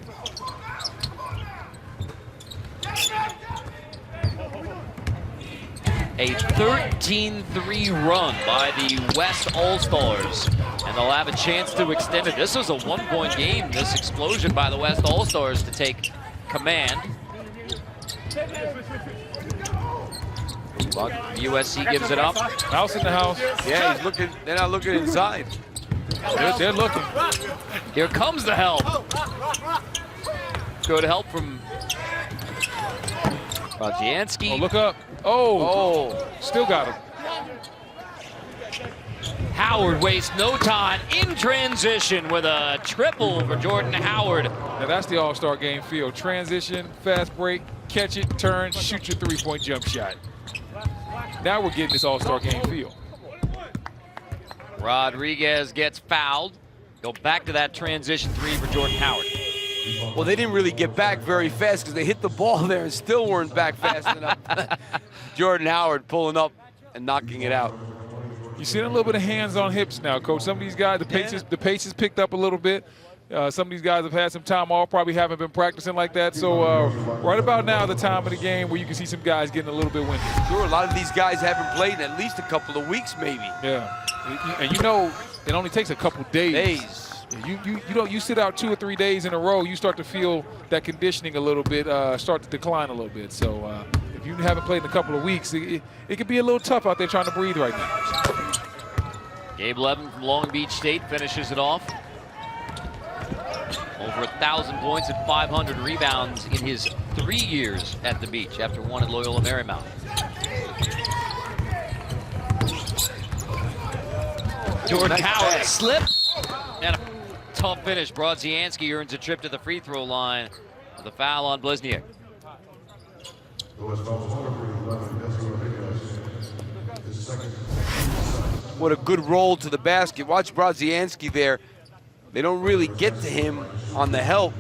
A 13-3 run by the West All-Stars, and they'll have a chance to extend it. This was a one-point game, this explosion by the West All-Stars to take command. But USC gives it up. House in the house. Yeah, he's looking. They're not looking inside. They're looking. Here comes the help. Good help from Brodzianski. Oh, look up. Oh, still got him. Howard wastes no time in transition with a triple for Jordan Howard. Now that's the All-Star game feel. Transition, fast break, catch it, turn, shoot your three-point jump shot. Now we're getting this All-Star game feel. Rodriguez gets fouled. Go back to that transition three for Jordan Howard. Well, they didn't really get back very fast because they hit the ball there and still weren't back fast enough. Jordan Howard pulling up and knocking it out. You're seeing a little bit of hands on hips now, Coach. Some of these guys, the pace has picked up a little bit. Some of these guys have had some time off, probably haven't been practicing like that. So right about now, the time of the game where you can see some guys getting a little bit winded. Sure, a lot of these guys haven't played in at least a couple of weeks, maybe. Yeah, and you know, it only takes a couple days. You sit out 2 or 3 days in a row, you start to feel that conditioning a little bit start to decline a little bit. So if you haven't played in a couple of weeks, it can be a little tough out there trying to breathe right now. Gabe Levin from Long Beach State finishes it off. Over 1,000 points and 500 rebounds in his 3 years at the beach after 1 at Loyola Marymount. Jordan Howard slip and a tough finish. Brodzianski earns a trip to the free throw line with a foul on Blizniak. What a good roll to the basket. Watch Brodzianski there. They don't really get to him on the help.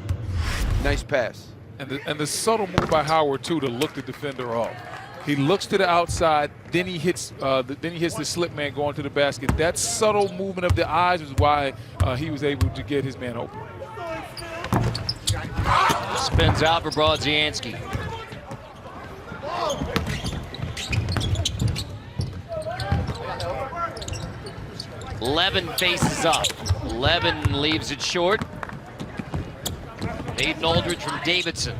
Nice pass. And the subtle move by Howard too to look the defender off. He looks to the outside, then he hits the slip man going to the basket. That subtle movement of the eyes is why he was able to get his man open. Spins out for Brodzianski. Levin faces up. Levin leaves it short. Aiden Aldridge from Davidson.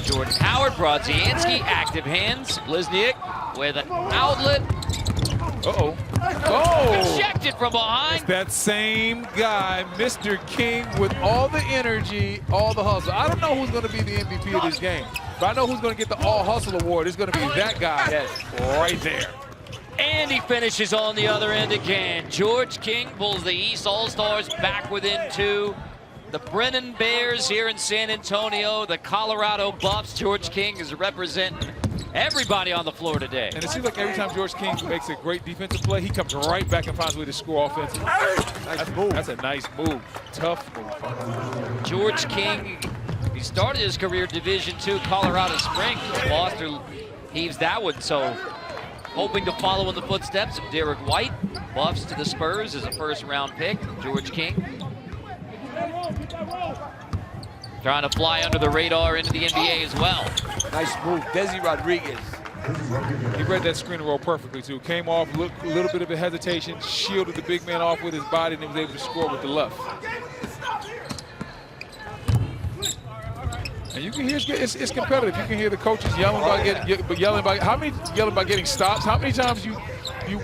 Jordan Howard, Brodzianski, active hands. Blizniak with an outlet. Uh-oh. Oh! Ejected from behind. It's that same guy, Mr. King, with all the energy, all the hustle. I don't know who's going to be the MVP of this game, but I know who's going to get the All Hustle Award. It's going to be that guy right there. And he finishes on the other end again. George King pulls the East All-Stars back within 2. The Brennan Bears here in San Antonio, the Colorado Buffs. George King is representing everybody on the floor today. And it seems like every time George King makes a great defensive play, he comes right back and finds a way to score offensively. That's a nice move. Tough move. George King, he started his career Division II Colorado Springs. Foster heaves that one, so hoping to follow in the footsteps of Derek White. Buffs to the Spurs as a first-round pick. George King trying to fly under the radar into the NBA as well. Nice move, Desi Rodriguez. He read that screen and roll perfectly too. Came off, a little bit of a hesitation, shielded the big man off with his body, and then was able to score with the left. And you can hear it's competitive. You can hear the coaches yelling about getting stops. How many times you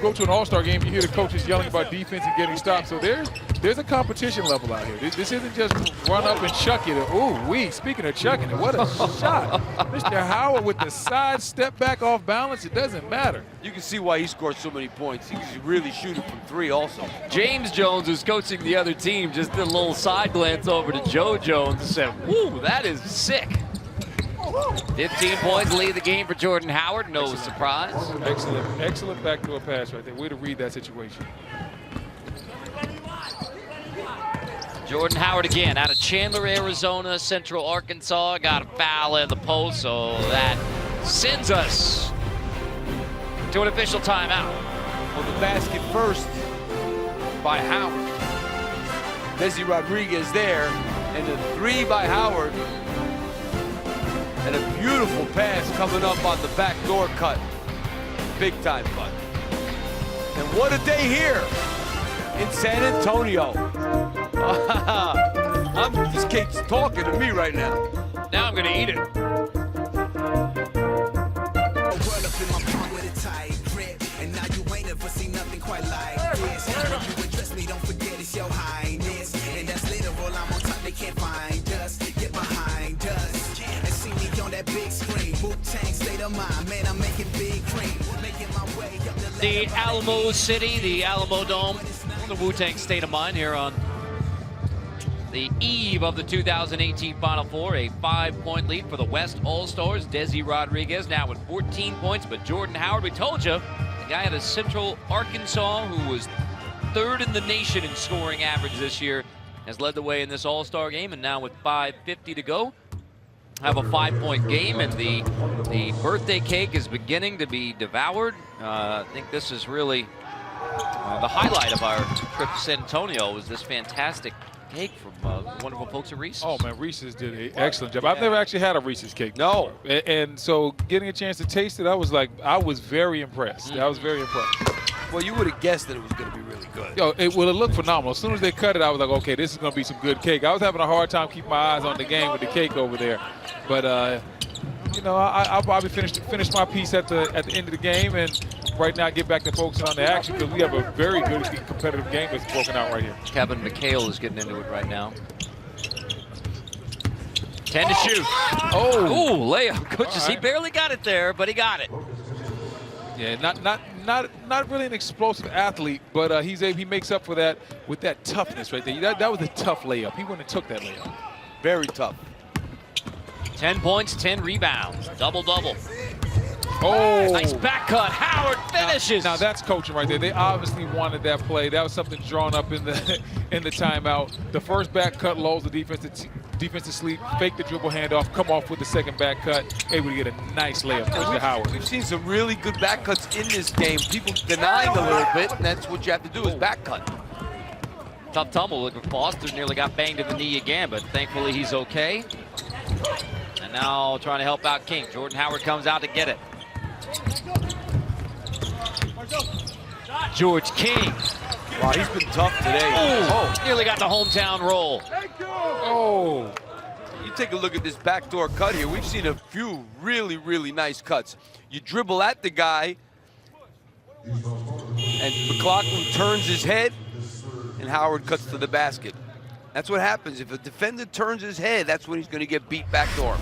go to an All-Star game, you hear the coaches yelling about defense and getting stops. So there's a competition level out here. This isn't just run up and chuck it. Ooh, speaking of chucking it, what a shot. Mr. Howard with the side step back off balance, it doesn't matter. You can see why he scored so many points. He was really shooting from 3 also. James Jones, who's coaching the other team, just did a little side glance over to Joe Jones and said, "Woo, that is sick." 15 points lead the game for Jordan Howard. No surprise. Excellent backdoor pass right there. Way to read that situation. Jordan Howard again out of Chandler, Arizona, Central Arkansas. Got a foul in the post, so that sends us to an official timeout. Well, the basket first by Howard. Desi Rodriguez there, and the 3 by Howard. And a beautiful pass coming up on the backdoor cut. Big time cut. And what a day here in San Antonio. This cake's talking to me right now. Now I'm gonna eat it. And now you ain't ever seen nothing quite like this. When you address me, don't forget it's your highness. And that's literal, I'm on top, they can't find us. Get behind us and see me on that that big screen. Wu-Tang state of mind, man, I'm making big cream. Making my way up the The Alamo City, the Alamo Dome, the Wu-Tang State of Mind here on the eve of the 2018 Final Four. A 5-point lead for the West All-Stars. Desi Rodriguez now with 14 points, but Jordan Howard, we told you, the guy out of Central Arkansas who was 3rd in the nation in scoring average this year, has led the way in this All-Star game, and now with 5:50 to go, have a 5-point game, and the birthday cake is beginning to be devoured. I think this is really the highlight of our trip to San Antonio, was this fantastic cake from wonderful folks at Reese's. Oh, man, Reese's did an excellent job. I've never actually had a Reese's cake. No. And so getting a chance to taste it, I was very impressed. I was very impressed. Well, you would have guessed that it was going to be really good. Yo, it looked phenomenal. As soon as they cut it, I was like, okay, this is going to be some good cake. I was having a hard time keeping my eyes on the game with the cake over there. But, you know, I'll probably finish my piece at the end of the game, and right now get back to focusing on the action, because we have a very good competitive game that's broken out right here. Kevin McHale is getting into it right now. 10 to shoot. Oh, layup. Coaches, he barely got it there, but he got it. Yeah, not really an explosive athlete, but he makes up for that with that toughness right there. That was a tough layup. He wouldn't have took that layup. Very tough. 10 points, 10 rebounds, double-double. Oh, Nice back cut. Howard finishes. Now that's coaching right there. They obviously wanted that play. That was something drawn up in the timeout. The first back cut lulls the defense to sleep. Fake the dribble handoff. Come off with the second back cut. Able to get a nice layup to Howard. We've seen some really good back cuts in this game. People denying a little bit, and that's what you have to do is back cut. Tough tumble. Look, Foster nearly got banged in the knee again, but thankfully he's okay. And now trying to help out King. Jordan Howard comes out to get it. George King. Wow, he's been tough today. Nearly got the hometown roll. Oh. You take a look at this backdoor cut here. We've seen a few really, really nice cuts. You dribble at the guy, and McLaughlin turns his head, and Howard cuts to the basket. That's what happens. If a defender turns his head, that's when he's going to get beat backdoor.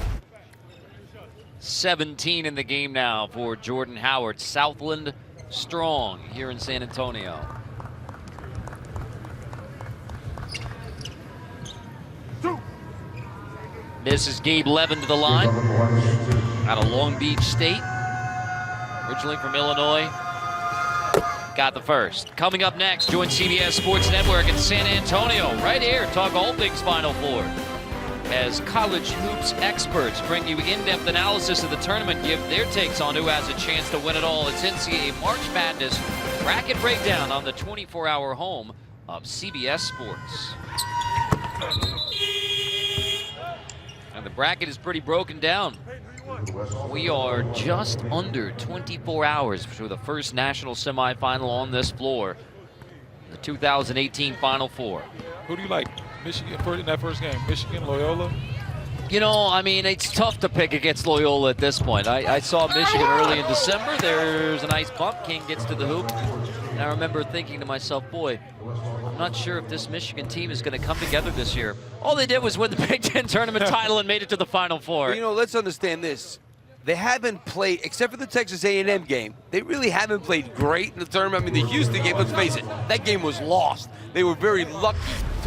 17 in the game now for Jordan Howard. Southland strong here in San Antonio. This is Gabe Levin to the line out of Long Beach State. Originally from Illinois. Got the first. Coming up next, join CBS Sports Network in San Antonio. Right here, talk all things Final Four. As college hoops experts bring you in-depth analysis of the tournament, give their takes on who has a chance to win it all. It's NCAA March Madness bracket breakdown on the 24-hour home of CBS Sports. And the bracket is pretty broken down. We are just under 24 hours for the first national semifinal on this floor. The 2018 Final Four. Who do you like? Michigan in that first game? Michigan, Loyola? You know, I mean, it's tough to pick against Loyola at this point. I saw Michigan early in December. There's a nice bump. King gets to the hoop. And I remember thinking to myself, boy, I'm not sure if this Michigan team is going to come together this year. All they did was win the Big Ten tournament title and made it to the Final Four. Well, you know, let's understand this. They haven't played, except for the Texas A&M game, they really haven't played great in the tournament. I mean, the Houston game, let's face it, that game was lost. They were very lucky.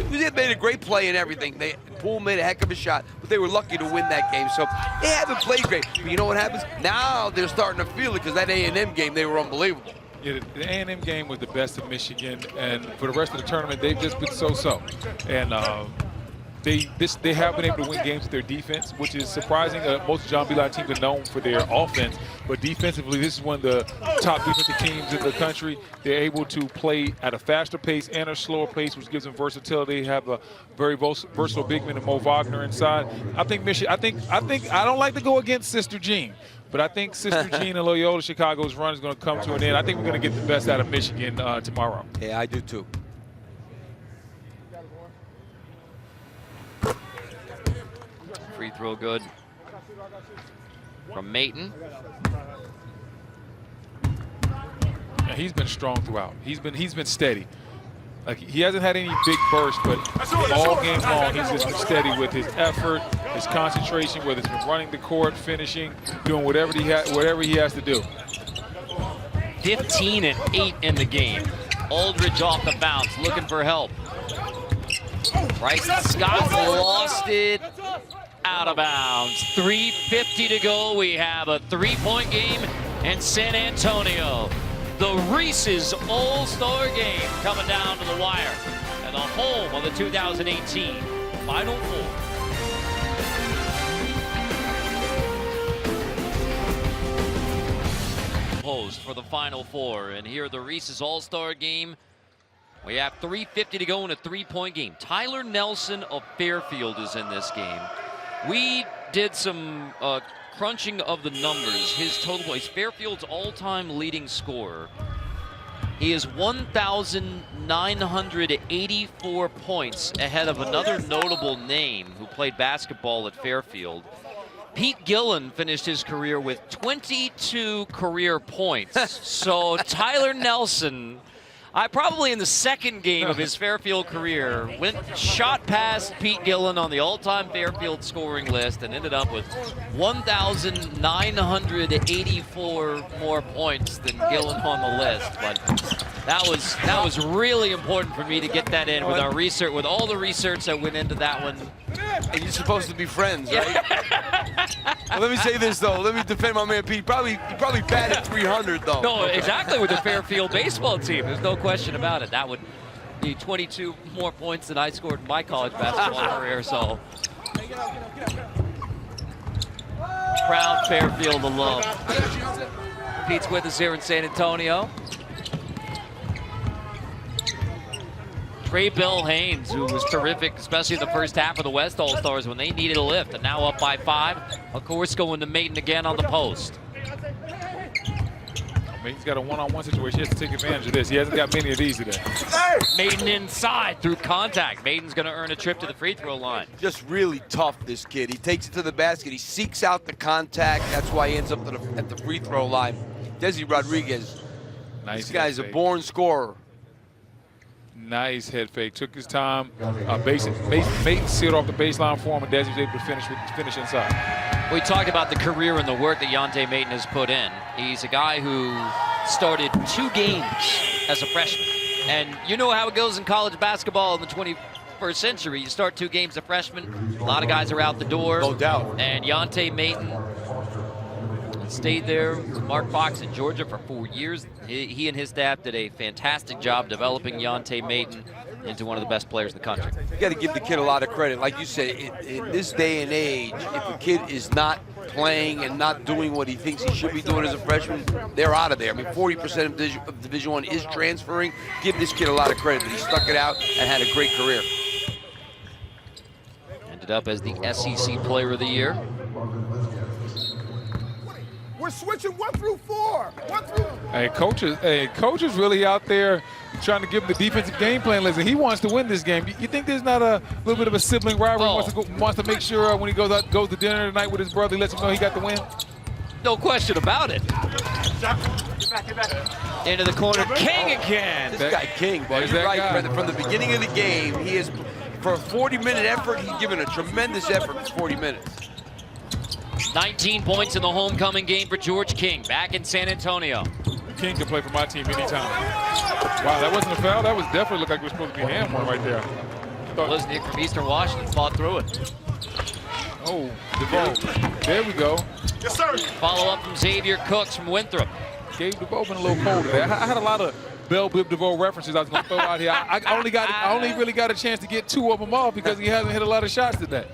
They made a great play and everything. Poole made a heck of a shot, but they were lucky to win that game. So they haven't played great. But you know what happens? Now they're starting to feel it, because that A&M game, they were unbelievable. Yeah, the A&M game was the best of Michigan, and for the rest of the tournament, they've just been so-so. And they have been able to win games with their defense, which is surprising. Most John Beilein teams are known for their offense, but defensively, this is one of the top defensive teams in the country. They're able to play at a faster pace and a slower pace, which gives them versatility. They have a very versatile big man in Mo Wagner inside. I think Michigan. I don't like to go against Sister Jean, but I think Sister Jean and Loyola Chicago's run is going to come to an end. I think we're going to get the best out of Michigan tomorrow. Yeah, I do too. Free throw good from Maton. Yeah, he's been strong throughout. He's been steady. Like, he hasn't had any big bursts, but all game long he's just been steady with his effort, his concentration, whether it's been running the court, finishing, doing whatever he has to do. 15 and 8 in the game. Aldridge off the bounce, looking for help. Bryson Scott lost it out of bounds. 3:50 to go. We have a 3-point game in San Antonio. The Reese's All-Star Game coming down to the wire and the home of the 2018 Final Four. Posed for the Final Four, and here the Reese's All-Star Game. We have 3:50 to go in a 3-point game. Tyler Nelson of Fairfield is in this game. We did some crunching of the numbers. His total points, Fairfield's all-time leading scorer. He is 1,984 points ahead of another notable name who played basketball at Fairfield. Pete Gillen finished his career with 22 career points. So Tyler Nelson, probably in the second game of his Fairfield career, shot past Pete Gillen on the all-time Fairfield scoring list and ended up with 1,984 more points than Gillen on the list. But that was really important for me to get that in with our research, with all the research that went into that one. And you're supposed to be friends, right? Well, let me say this, though. Let me defend my man Pete. He probably batted 300, though. No, exactly, with the Fairfield baseball team. There's no question about it. That would be 22 more points than I scored in my college basketball career, so. Proud Fairfield alum. Pete's with us here in San Antonio. Trey Bill Haynes, who was terrific, especially in the first half of the West All-Stars when they needed a lift, and now up by 5. Of course, going to Maton again on the post. Maton's got a one-on-one situation. He has to take advantage of this. He hasn't got many of these today. Maton inside through contact. Maton's going to earn a trip to the free throw line. Just really tough, this kid. He takes it to the basket. He seeks out the contact. That's why he ends up at the free throw line. Desi Rodriguez. Nice. This guy's a born scorer. Nice head fake. Took his time. Maton sealed off the baseline for him, and Desi was able to finish inside. We talked about the career and the work that Yonte Maton has put in. He's a guy who started 2 games as a freshman. And you know how it goes in college basketball in the 21st century. You start 2 games as a freshman, a lot of guys are out the door. No doubt. And Yonte Maton stayed there with Mark Fox in Georgia for 4 years. He and his staff did a fantastic job developing Yonte Maton into one of the best players in the country. You got to give the kid a lot of credit. Like you said, in this day and age, if a kid is not playing and not doing what he thinks he should be doing as a freshman, they're out of there. I mean, 40% of Division I is transferring. Give this kid a lot of credit that he stuck it out and had a great career. Ended up as the SEC Player of the Year. We're switching 1 through 4. 1 through. Hey, coach is really out there trying to give him the defensive game plan. Listen, he wants to win this game. You think there's not a little bit of a sibling rivalry? Wants to make sure when he goes to dinner tonight with his brother, he lets him know he got the win? No question about it. Into the corner, King again. This guy King, boy. You're right. From the beginning of the game, he is, for a 40-minute effort, he's given a tremendous effort for 40 minutes. 19 points in the homecoming game for George King, back in San Antonio. King can play for my team anytime. Wow, that wasn't a foul. That was definitely looked like it was supposed to be a hand one right there. Liznick from Eastern Washington fought through it. Oh, DeVoe. There we go. Yes, sir. Follow up from Xavier Cooks from Winthrop. Gabe DeVoe been a little cold today. I had a lot of Bell Bib DeVoe references I was going to throw out here. I only really got a chance to get 2 of them off because he hasn't hit a lot of shots today.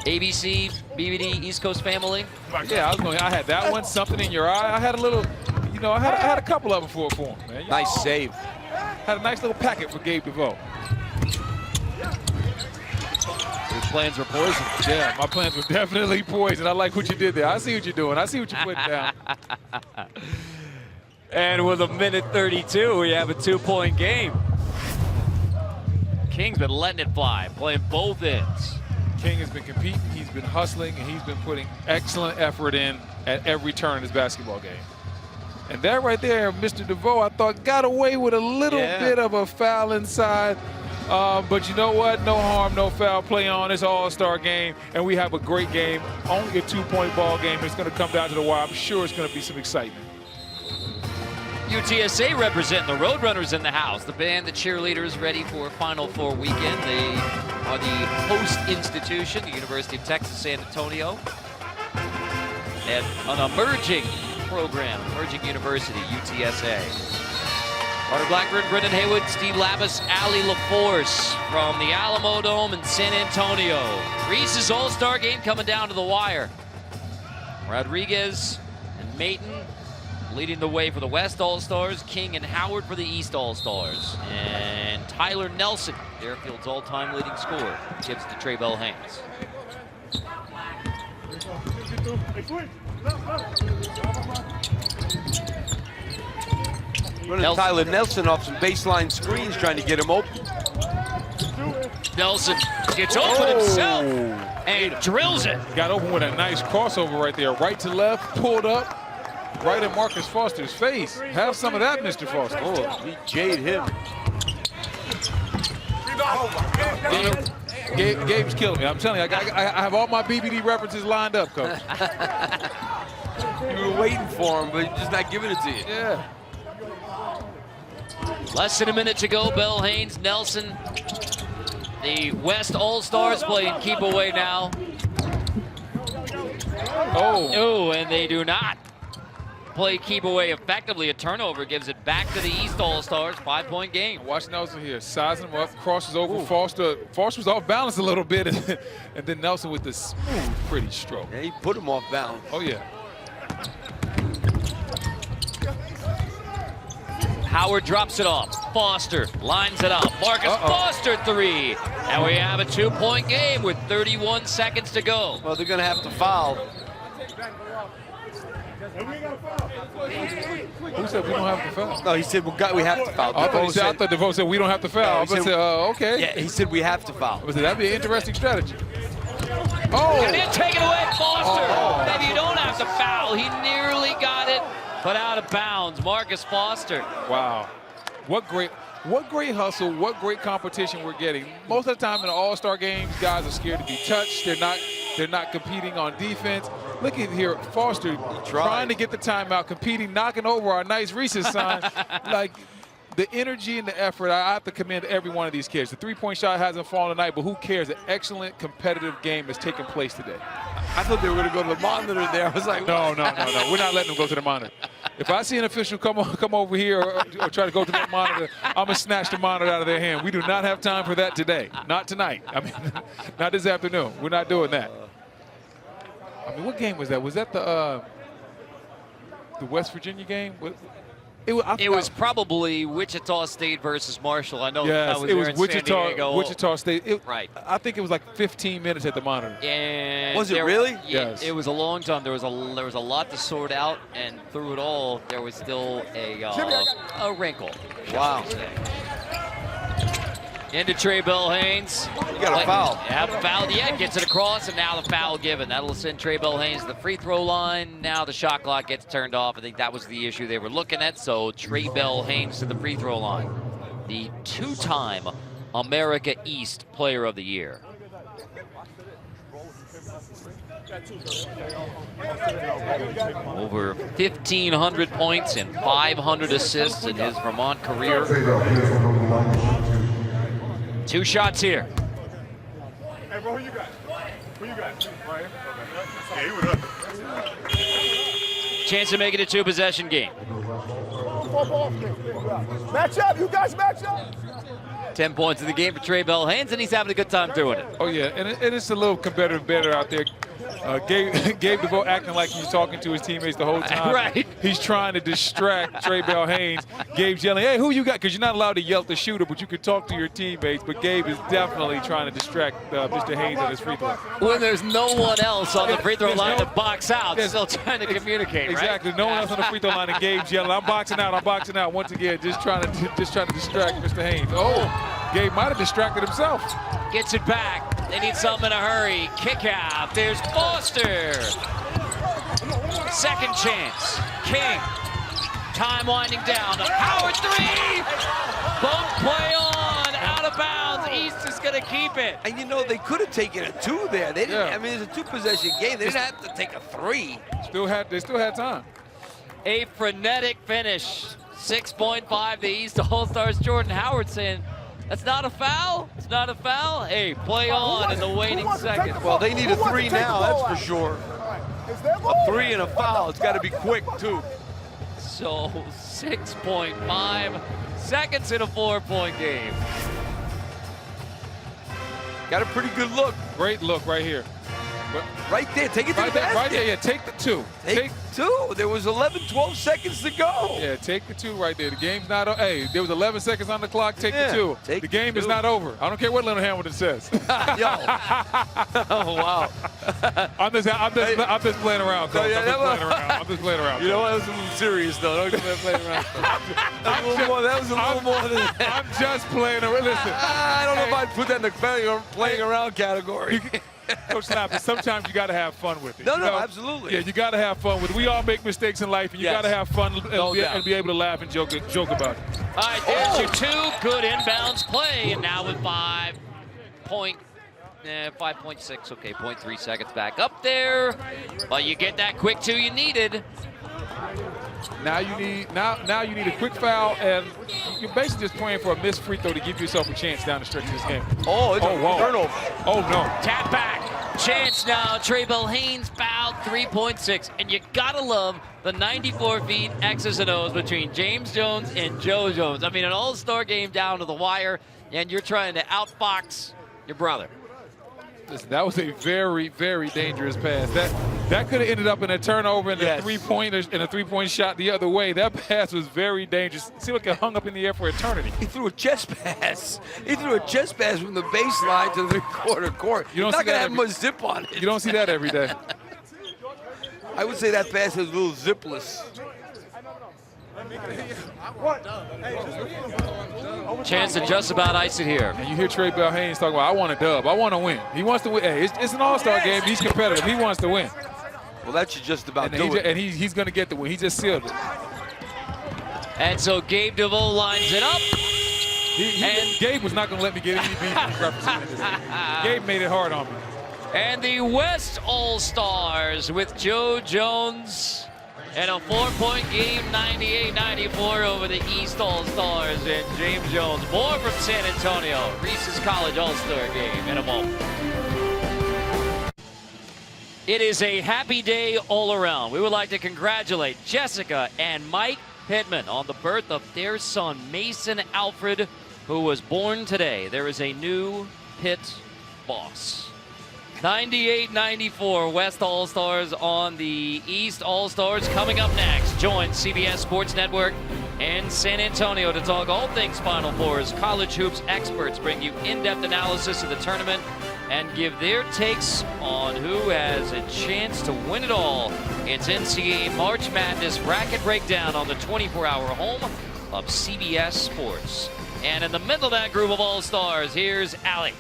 ABC, BBD, East Coast family. Yeah, I had that one, something in your eye. I had a little, I had a couple of them for him, man. Nice save. Had a nice little packet for Gabe DeVoe. Your plans were poisoned. Yeah, my plans were definitely poisoned. I like what you did there. I see what you're doing. I see what you're putting down. And with 1:32, we have a 2-point game. King's been letting it fly, playing both ends. King has been competing, he's been hustling, and he's been putting excellent effort in at every turn in his basketball game. And that right there, Mr. DeVoe, I thought got away with a little bit of a foul inside But you know what? No harm, no foul. Play on. It's an all-star game, and we have a great game. Only a 2-point ball game. It's going to come down to the wire. I'm sure it's going to be some excitement. UTSA representing the Roadrunners in the house. The band, the cheerleaders, ready for Final Four weekend. They are the host institution, the University of Texas, San Antonio. And an emerging program, emerging university, UTSA. Carter Blackburn, Brendan Haywood, Steve Labus, Ali LaForce from the Alamo Dome in San Antonio. Reese's All-Star game coming down to the wire. Rodriguez and Mayton leading the way for the West All-Stars, King and Howard for the East All-Stars. And Tyler Nelson, Fairfield's all-time leading scorer, gives it to Trey Bell Haynes. Running Tyler Nelson off some baseline screens, trying to get him open. Nelson gets open himself and drills it. Got open with a nice crossover right there. Right to left, pulled up, right in Marcus Foster's face. Have some of that, Mr. Foster. Oh, he jade him. Gabe's killing me. I'm telling you, I have all my BBD references lined up, Coach. You were waiting for him, but he's just not giving it to you. Yeah. Less than a minute to go. Bell Haynes, Nelson. The West All-Stars playing keep away now. Oh, and they do not play keep away effectively. A turnover gives it back to the East All-Stars. 5-point game. Watch Nelson here, sizing him up, crosses over Foster. Foster's off balance a little bit, and then Nelson with the smooth, pretty stroke. Yeah, he put him off balance. Oh, yeah. Howard drops it off. Foster lines it up. Marcus Foster 3. And we have a 2-point game with 31 seconds to go. Well, they're going to have to foul. Who said we don't have to foul? No, he said we have to foul. I thought DeVoe said we don't have to foul. No, I said, okay. Yeah, he said we have to foul. That'd be an interesting strategy. And then take it away, Foster. Maybe you don't have to foul. He nearly got it, but out of bounds. Marcus Foster. Wow. What great hustle, what great competition we're getting. Most of the time in the All-Star games, guys are scared to be touched. They're not competing on defense. Look at here, Foster trying to get the timeout, competing, knocking over our nice Reese's sign. Like, the energy and the effort, I have to commend every one of these kids. The three-point shot hasn't fallen tonight, but who cares? An excellent competitive game is taking place today. I thought they were going to go to the monitor there. I was like, no. We're not letting them go to the monitor. If I see an official come over here or try to go to that monitor, I'm going to snatch the monitor out of their hand. We do not have time for that today. Not tonight. I mean, not this afternoon. We're not doing that. I mean, what game was that? Was that the West Virginia game? It was probably Wichita State versus Marshall. I know yes, that was it was in Wichita, San Diego. Wichita State. Right. I think it was like 15 minutes at the monitor. And was it really? Yes. It was a long time. There was a lot to sort out, and through it all, there was still a wrinkle. Wow. Into Trey Bell Haynes. You got a foul. Yeah, fouled yet. Gets it across, and now the foul given. That'll send Trey Bell Haynes to the free throw line. Now the shot clock gets turned off. I think that was the issue they were looking at. So Trey Bell Haynes to the free throw line. The two-time America East Player of the Year. Over 1,500 points and 500 assists in his Vermont career. 2 shots here. Hey, bro, who you got? Who you got? Ryan? Okay. Yeah, he was up. Chance to make it a 2-possession game. Match up, you guys match up. 10 points in the game for Trey Bell Haynes, and he's having a good time doing it. Oh, yeah, and it's a little competitive better out there. Gabe DeVoe acting like he's talking to his teammates the whole time. Right. He's trying to distract Trey Bell Haynes. Gabe's yelling, hey, who you got? Because you're not allowed to yell at the shooter, but you can talk to your teammates. But Gabe is definitely trying to distract Mr. Haynes at his free throw. When there's no one else on the free throw line to box out, still trying to communicate, exactly. Right? No one else on the free throw line, and Gabe's yelling, I'm boxing out. Once again, just trying to distract Mr. Haynes. Oh, Gabe might have distracted himself. Gets it back. They need something in a hurry. Kick out. There's Foster. Second chance. King. Time winding down. Howard 3. Bump play on. out of bounds. East is going to keep it. And you know, they could have taken a 2 there. They didn't. Yeah. I mean, it's a 2-possession game. They didn't have to take a 3. They still had time. A frenetic finish. 6.5 the East All-Stars. Jordan Howard saying, that's not a foul? It's not a foul? Hey, play on in the waning seconds. Well, they need a 3 now, that's for sure. A 3 and a foul. It's got to be quick, too. So 6.5 seconds in a 4-point game. Got a pretty good look. Great look right here. Right there. Take it to the basket. Right there, yeah, take the 2. Take 2. There was 11, 12 seconds to go. Yeah, take the 2 right there. The game's not over. Hey, there was 11 seconds on the clock. Take the 2. Take the game the is 2. not over. I don't care what Leonard Hamilton says. Yo. Oh, wow. I'm just playing around, Coach. yeah, I'm just playing around. I'm just playing around. You know what? That was a little serious, though. Don't get playing around. That was a little more than that. I'm just playing around. Listen. I don't know if I'd put that in the playing around category. Coach Snapper, sometimes you got to have fun with it. No, you know? absolutely. Yeah, you got to have fun with it. We all make mistakes in life, and you got to have fun and be able to laugh and joke about it. All right, there's your 2. Good inbounds play. And now with 5.6, okay, 0.3 seconds back up there. But you get that quick 2 you needed. Now you need a quick foul, and you're basically just playing for a missed free throw to give yourself a chance down the stretch of this game. Oh, it's a turnover. Oh, no. Tap back. Chance now. Trey Haynes fouled 3.6. And you got to love the 94 feet X's and O's between James Jones and Joe Jones. I mean, an all-star game down to the wire, and you're trying to outfox your brother. Listen, that was a very, very dangerous pass. That could have ended up in a turnover and a three-point shot the other way. That pass was very dangerous. See what got hung up in the air for eternity. He threw a chest pass. He threw a chest pass from the baseline to the three-quarter court. You don't He's not see going to that have much zip on it. You don't see that every day. I would say that pass is a little zipless. Chance to just about ice it here. And you hear Trey Haynes talk about, I want a dub. I want to win. He wants to win. Hey, it's an all-star game. He's competitive. He wants to win. Well, that should just about do it. And he's going to get the win. He just sealed it. And so Gabe DeVoe lines it up. Gabe was not going to let me get any defense references in this game. Gabe made it hard on me. And the West All-Stars with Joe Jones and a 4-point game, 98-94 over the East All-Stars and James Jones. More from San Antonio. Reese's College All-Star game in a moment. It is a happy day all around. We would like to congratulate Jessica and Mike Pittman on the birth of their son, Mason Alfred, who was born today. There is a new Pitt boss. 98-94 West All-Stars on the East All-Stars. Coming up next, join CBS Sports Network and San Antonio to talk all things Final Four as college hoops experts bring you in-depth analysis of the tournament and give their takes on who has a chance to win it all. It's NCAA March Madness bracket breakdown on the 24-hour home of CBS Sports. And in the middle of that group of All-Stars, here's Allie.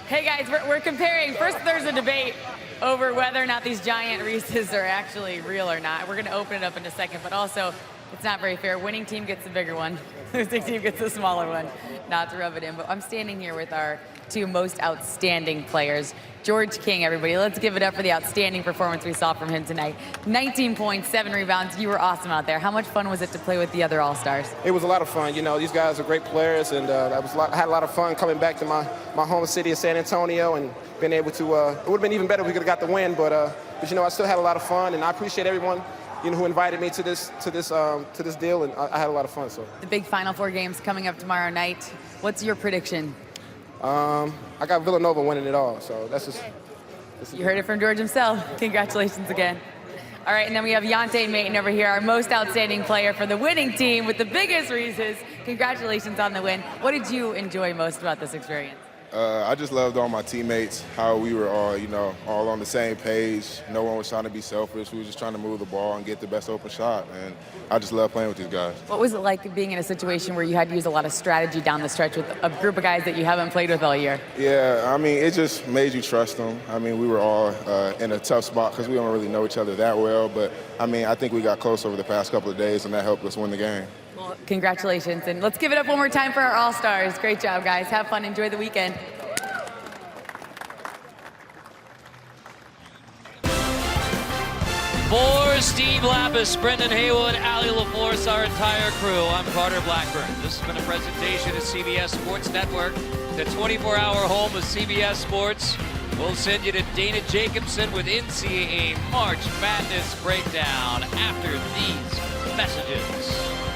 Hey guys, we're comparing. First, there's a debate over whether or not these giant Reese's are actually real or not. We're going to open it up in a second, but also, it's not very fair. Winning team gets the bigger one. Losing team gets the smaller one. Not to rub it in, but I'm standing here with our 2 most outstanding players. George King, everybody. Let's give it up for the outstanding performance we saw from him tonight. 19 points, 7 rebounds. You were awesome out there. How much fun was it to play with the other All-Stars? It was a lot of fun. You know, these guys are great players, and I had a lot of fun coming back to my home city of San Antonio and being able to, it would have been even better if we could have got the win, but you know, I still had a lot of fun, and I appreciate everyone, you know, who invited me to this deal, and I had a lot of fun. So the big Final Four games coming up tomorrow night. What's your prediction? I got Villanova winning it all, so that's just. You heard it from George himself. Congratulations again. All right, and then we have Yante Maten over here, our most outstanding player for the winning team with the biggest Reese's. Congratulations on the win. What did you enjoy most about this experience? I just loved all my teammates, how we were all, you know, all on the same page. No one was trying to be selfish. We were just trying to move the ball and get the best open shot. And I just love playing with these guys. What was it like being in a situation where you had to use a lot of strategy down the stretch with a group of guys that you haven't played with all year? Yeah, I mean, it just made you trust them. I mean, we were all in a tough spot because we don't really know each other that well. But, I mean, I think we got close over the past couple of days, and that helped us win the game. Well, congratulations, and let's give it up one more time for our All-Stars. Great job, guys. Have fun. Enjoy the weekend. For Steve Lapis, Brendan Haywood, Ali LaForce, our entire crew, I'm Carter Blackburn. This has been a presentation of CBS Sports Network, the 24-hour home of CBS Sports. We'll send you to Dana Jacobson with NCAA March Madness Breakdown after these messages.